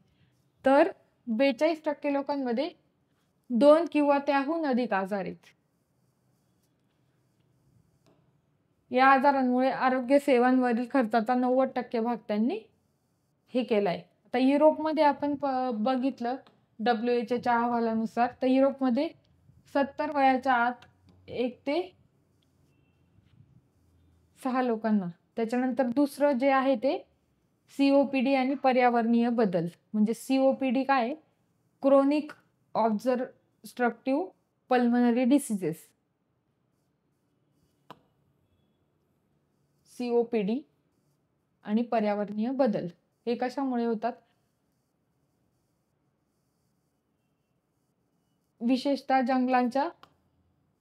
S1: तर 42% लोकांमध्ये 2 किंवा त्याहून अधिक आजार आहेत. या आजारांमुळे आरोग्य सेवांवरील खर्चाचा 90% भाग त्यांनी हे केलाय. आता युरोपमध्ये आपण बघितलं WHO अहवालानुसार, तर युरोपमध्ये 70 वयाच्या आत 1 ते 6 लोकांना. त्याच्यानंतर दुसरं जे आहे ते COPD आणि पर्यावरणीय बदल. म्हणजे COPD काय, chronic obstructive pulmonary diseases. COPD आणि पर्यावरणीय बदल हे कशामुळे होतात? विशेषतः जंगलांच्या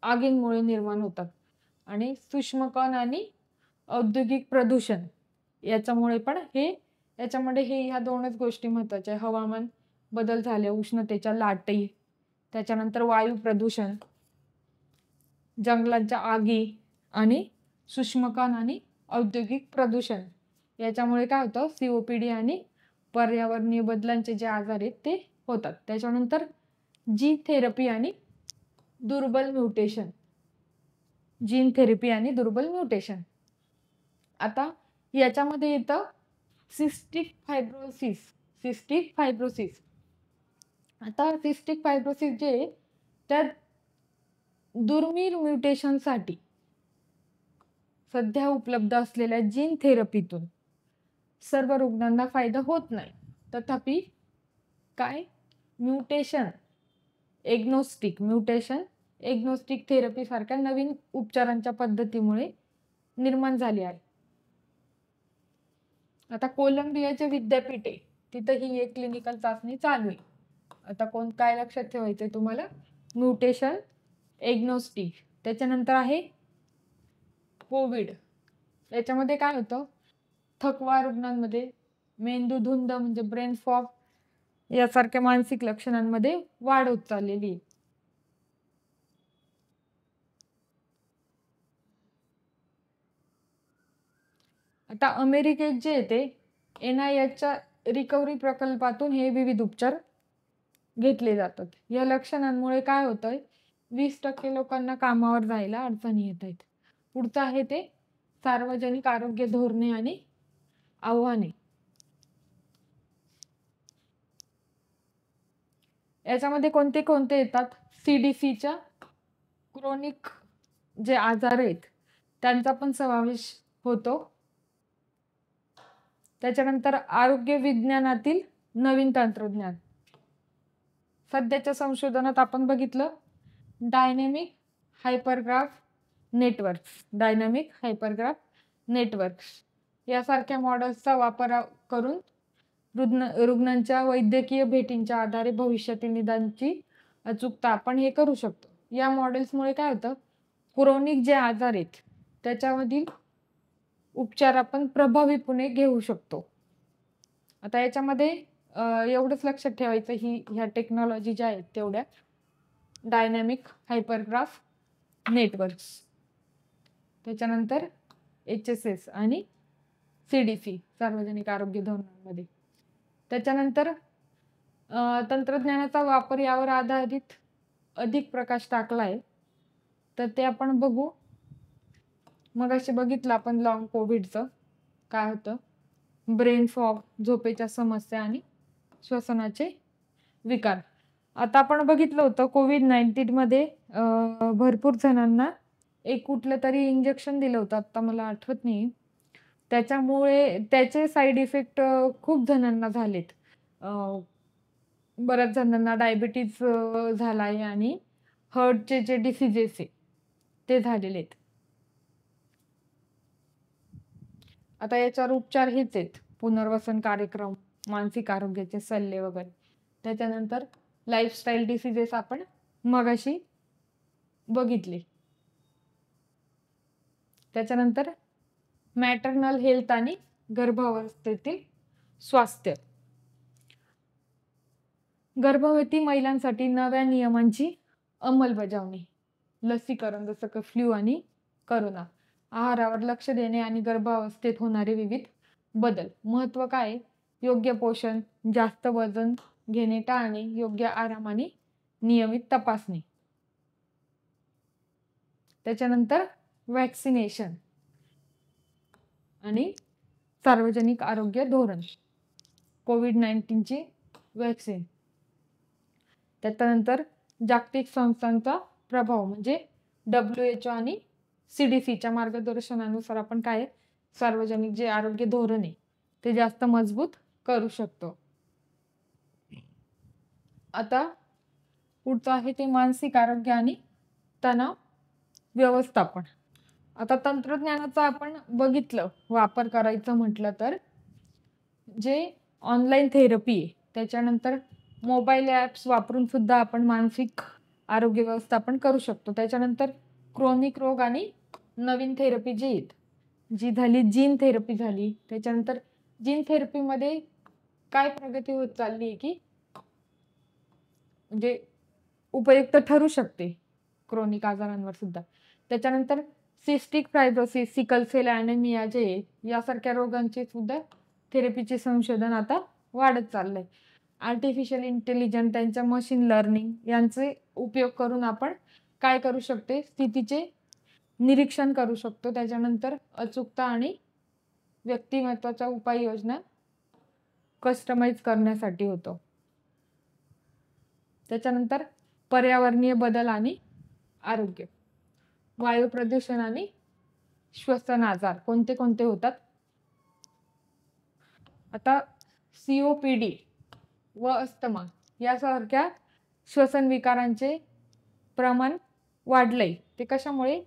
S1: आगींमुळे निर्माण होतात. आणि सूक्ष्मकण आणि औद्योगिक प्रदूषण याच्यामुळे पण याच्यामध्ये ह्या दोनच गोष्टी महत्त्वाच्या आहे. हवामान बदल झाले, उष्णतेच्या लाटी, त्याच्यानंतर वायू प्रदूषण, जंगलांच्या आगी आणि सूक्ष्मकण आणि औद्योगिक प्रदूषण याच्यामुळे काय होतं? COPD आणि पर्यावरणीय बदलांचे जे आजार आहेत ते होतात. त्याच्यानंतर जीन थेरपी आणि दुर्बल म्युटेशन. जीन थेरपी आणि दुर्बल म्युटेशन. आता याच्यामध्ये येतं सिस्टिक फायब्रोसिस. आता सिस्टिक फायब्रोसिस जे त्या दुर्मिळ म्युटेशनसाठी सध्या उपलब्ध असलेल्या जीन थेरपीतून सर्व रुग्णांना फायदा होत नाही. तथापि काय, म्युटेशन एग्नोस्टिक थेरपी सारख्या नवीन उपचारांच्या पद्धतीमुळे निर्माण झाली आहे. आता कोलंबियाचे विद्यापीठ आहे, तिथं ही एक क्लिनिकल चाचणी चालू आहे. आता काय लक्षात ठेवायचंय तुम्हाला? Mutation, agnostic. त्याच्यानंतर आहे कोविड. याच्यामध्ये काय होतं? थकवा रुग्णांमध्ये, मेंदू धुंद म्हणजे ब्रेन फॉग यासारख्या मानसिक लक्षणांमध्ये वाढ होत चाललेली आहे. आता अमेरिकेत जे येते NIHच्या रिकव्हरी प्रकल्पातून हे विविध उपचार घेतले जातात. या लक्षणांमुळे काय होतंय? 20% लोकांना कामावर जायला अडचणी येत आहेत. पुढचं आहे ते सार्वजनिक आरोग्य धोरणे आणि आव्हाने. याच्यामध्ये कोणते कोणते येतात? CDCच्या क्रोनिक जे आजार आहेत त्यांचा पण समावेश होतो. त्याच्यानंतर आरोग्य विज्ञानातील नवीन तंत्रज्ञान. सध्याच्या संशोधनात आपण बघितलं डायनॅमिक हायपरग्राफ नेटवर्क्स यासारख्या मॉडेल्सचा वापर करून रुग्णांच्या वैद्यकीय भेटींच्या आधारे भविष्यातील निदानची अचूकता आपण हे करू शकतो. या मॉडेल्समुळे काय होतं, क्रोनिक जे आजार आहेत त्याच्यामधील उपचार आपण प्रभावीपणे घेऊ शकतो. आता याच्यामध्ये एवढंच लक्षात ठेवायचं, ह्या टेक्नॉलॉजी ज्या आहेत तेवढ्या डायनॅमिक हायपरग्राफ नेटवर्क्स, त्याच्यानंतर HSS आणि CDC सार्वजनिक आरोग्य धोरणांमध्ये. त्याच्यानंतर तंत्रज्ञानाचा वापर यावर आधारित अधिक प्रकाश टाकला आहे, तर ते आपण बघू. मग असे बघितलं आपण लॉंग कोविडचं काय होतं, ब्रेन फॉग, झोपेच्या समस्या आणि श्वसनाचे विकार. आता आपण बघितलं होतं COVID-19 मध्ये भरपूर जणांना एक कुठलं तरी इंजेक्शन दिलं होतं, आता मला आठवत नाही. त्याच्यामुळे त्याचे साईड इफेक्ट खूप जणांना झालेत. बऱ्याच जणांना डायबिटीज झाला आहे आणि हार्टचे जे डिसीजेस आहे ते झालेले आहेत. आता याच्यावर उपचार हेच आहेत, पुनर्वसन कार्यक्रम, मानसिक आरोग्याचे सल्ले वगैरे. त्याच्यानंतर लाईफस्टाईल डिसीजेस आपण मगाशी बघितले. त्याच्यानंतर मॅटर्नल हेल्थ आणि गर्भावस्थेतील स्वास्थ्य. गर्भवती महिलांसाठी नव्या नियमांची अंमलबजावणी, लसीकरण जसं की फ्लू आणि करोना, आहारावर लक्ष देणे आणि गर्भावस्थेत होणारे विविध बदल. महत्त्व काय? योग्य पोषण, जास्त वजन घेणे टाळणे, योग्य आराम आणि नियमित तपासणी. त्याच्यानंतर वॅक्सिनेशन आणि सार्वजनिक आरोग्य धोरण, COVID-19ची वॅक्सिन. त्याच्यानंतर जागतिक संस्थांचा प्रभाव म्हणजे WHO आणि CDCच्या मार्गदर्शनानुसार आपण काय सार्वजनिक जे आरोग्य धोरण आहे ते जास्त मजबूत करू शकतो. आता पुढचं आहे ते मानसिक आरोग्य आणि तणाव व्यवस्थापन. आता तंत्रज्ञानाचा आपण बघितलं वापर करायचं म्हटलं तर जे ऑनलाईन थेरपी आहे, त्याच्यानंतर मोबाईल ॲप्स वापरून सुद्धा आपण मानसिक आरोग्य व्यवस्थापन करू शकतो. त्याच्यानंतर क्रोनिक रोग आणि नवीन थेरपी जी आहेत, जी झाली जीन थेरपी झाली. त्याच्यानंतर जीन थेरपीमध्ये काय प्रगती होत चालली आहे की म्हणजे उपयुक्त ठरू शकते क्रोनिक आजारांवर सुद्धा. त्याच्यानंतर cystic fibrosis, sickle cell anaemia जे यासारख्या रोगांचे सुद्धा थेरपीचे संशोधन आता वाढत चाललंय. आर्टिफिशियल इंटेलिजन्स, त्यांच्या मशीन लर्निंग यांचे उपयोग करून आपण काय करू शकते, स्थितीचे निरीक्षण करू शकतो. त्याच्यानंतर अचूकता आणि व्यक्तिमत्वाच्या उपाययोजना कस्टमाइज करण्यासाठी होतो. त्याच्यानंतर पर्यावरणीय बदल आणि आरोग्य, वायू प्रदूषण आणि श्वसन आजार कोणते कोणते होतात. आता COPD व अस्थमा यासारख्या श्वसन विकारांचे प्रमाण वाढलंय. ते कशामुळे?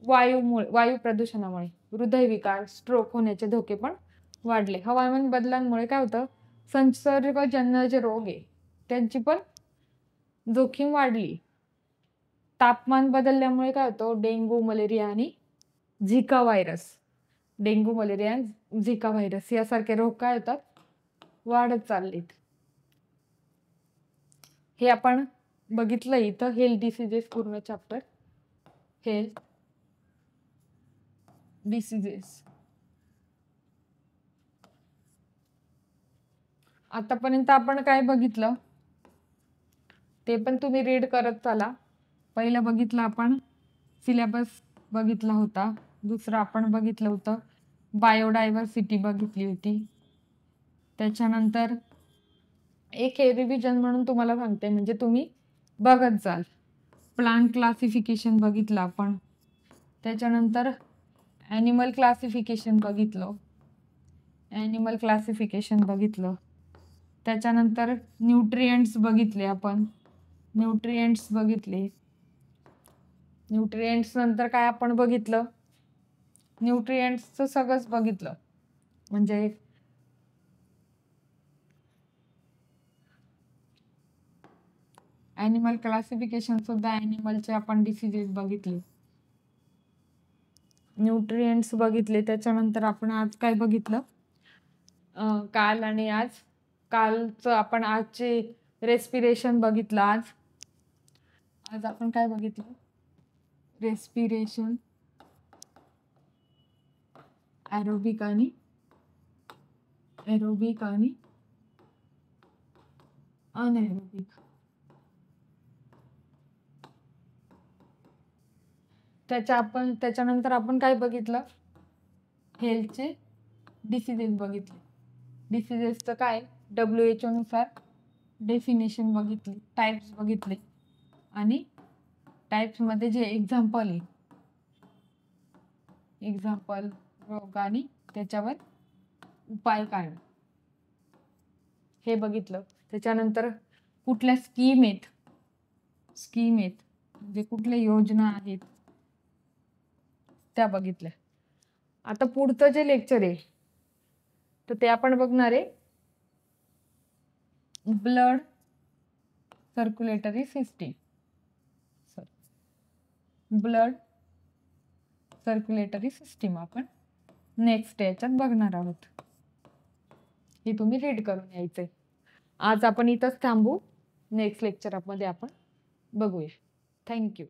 S1: वायू प्रदूषणामुळे. हृदयविकार, स्ट्रोक होण्याचे धोके पण वाढले. हवामान बदलांमुळे काय होतं, संसर्गजन्य जे रोग आहे त्यांची पण जोखीम वाढली. तापमान बदलल्यामुळे काय होतं, डेंग्यू मलेरिया आणि झिका व्हायरस यासारखे रोग काय होतात, वाढत चाललेत. हे आपण बघितलं इथं हेल्थ डिसीजेस पूर्ण चॅप्टर. हेल्थ डिसीजेस आतापर्यंत आपण काय बघितलं ते पण तुम्ही रीड करत चला. पहिलं बघितलं आपण सिलेबस बघितला होता. दुसरं आपण बघितलं होतं बायोडायव्हर्सिटी बघितली होती. त्याच्यानंतर एक हे रिव्हिजन म्हणून तुम्हाला सांगते, म्हणजे तुम्ही बघत जाल. प्लांट क्लासिफिकेशन बघितलं आपण. त्याच्यानंतर ॲनिमल क्लासिफिकेशन बघितलं. त्याच्यानंतर न्यूट्रिएंट्स बघितले आपण. न्यूट्रिएंट्स नंतर काय आपण बघितलं, न्यूट्रिएंट्सचं सगळंच बघितलं. म्हणजे ॲनिमल क्लासिफिकेशन सुद्धा ॲनिमलचे आपण डिसीजेस बघितले, न्यूट्रिएंट्स बघितले. त्याच्यानंतर आपण आज काय बघितलं, काल आणि आज. कालचं आपण आजचे रेस्पिरेशन बघितलं. आज आपण काय बघितलं, रेस्पिरेशन, एरोबिक आणि अनएरोबिक. त्याच्यानंतर आपण काय बघितलं, हेल्थचे डिसीजेस बघितले. डिसीजेसचं काय WHO नुसार डेफिनेशन बघितली, टाईप्स बघितले आणि टाईप्समध्ये जे एक्झाम्पल रोग आणि त्याच्यावर उपाय काय हे बघितलं. त्याच्यानंतर कुठल्या स्कीम आहेत म्हणजे कुठल्या योजना आहेत त्या बघितल्या. आता पुढचं जे लेक्चर आहे तर ते आपण बघणार आहे ब्लड सर्क्युलेटरी सिस्टीम आपण नेक्स्ट याच्यात बघणार आहोत. हे तुम्ही रीड करून यायचंय. आज आपण इथंच थांबू. नेक्स्ट लेक्चर मध्ये आपण बघूया. थँक्यू.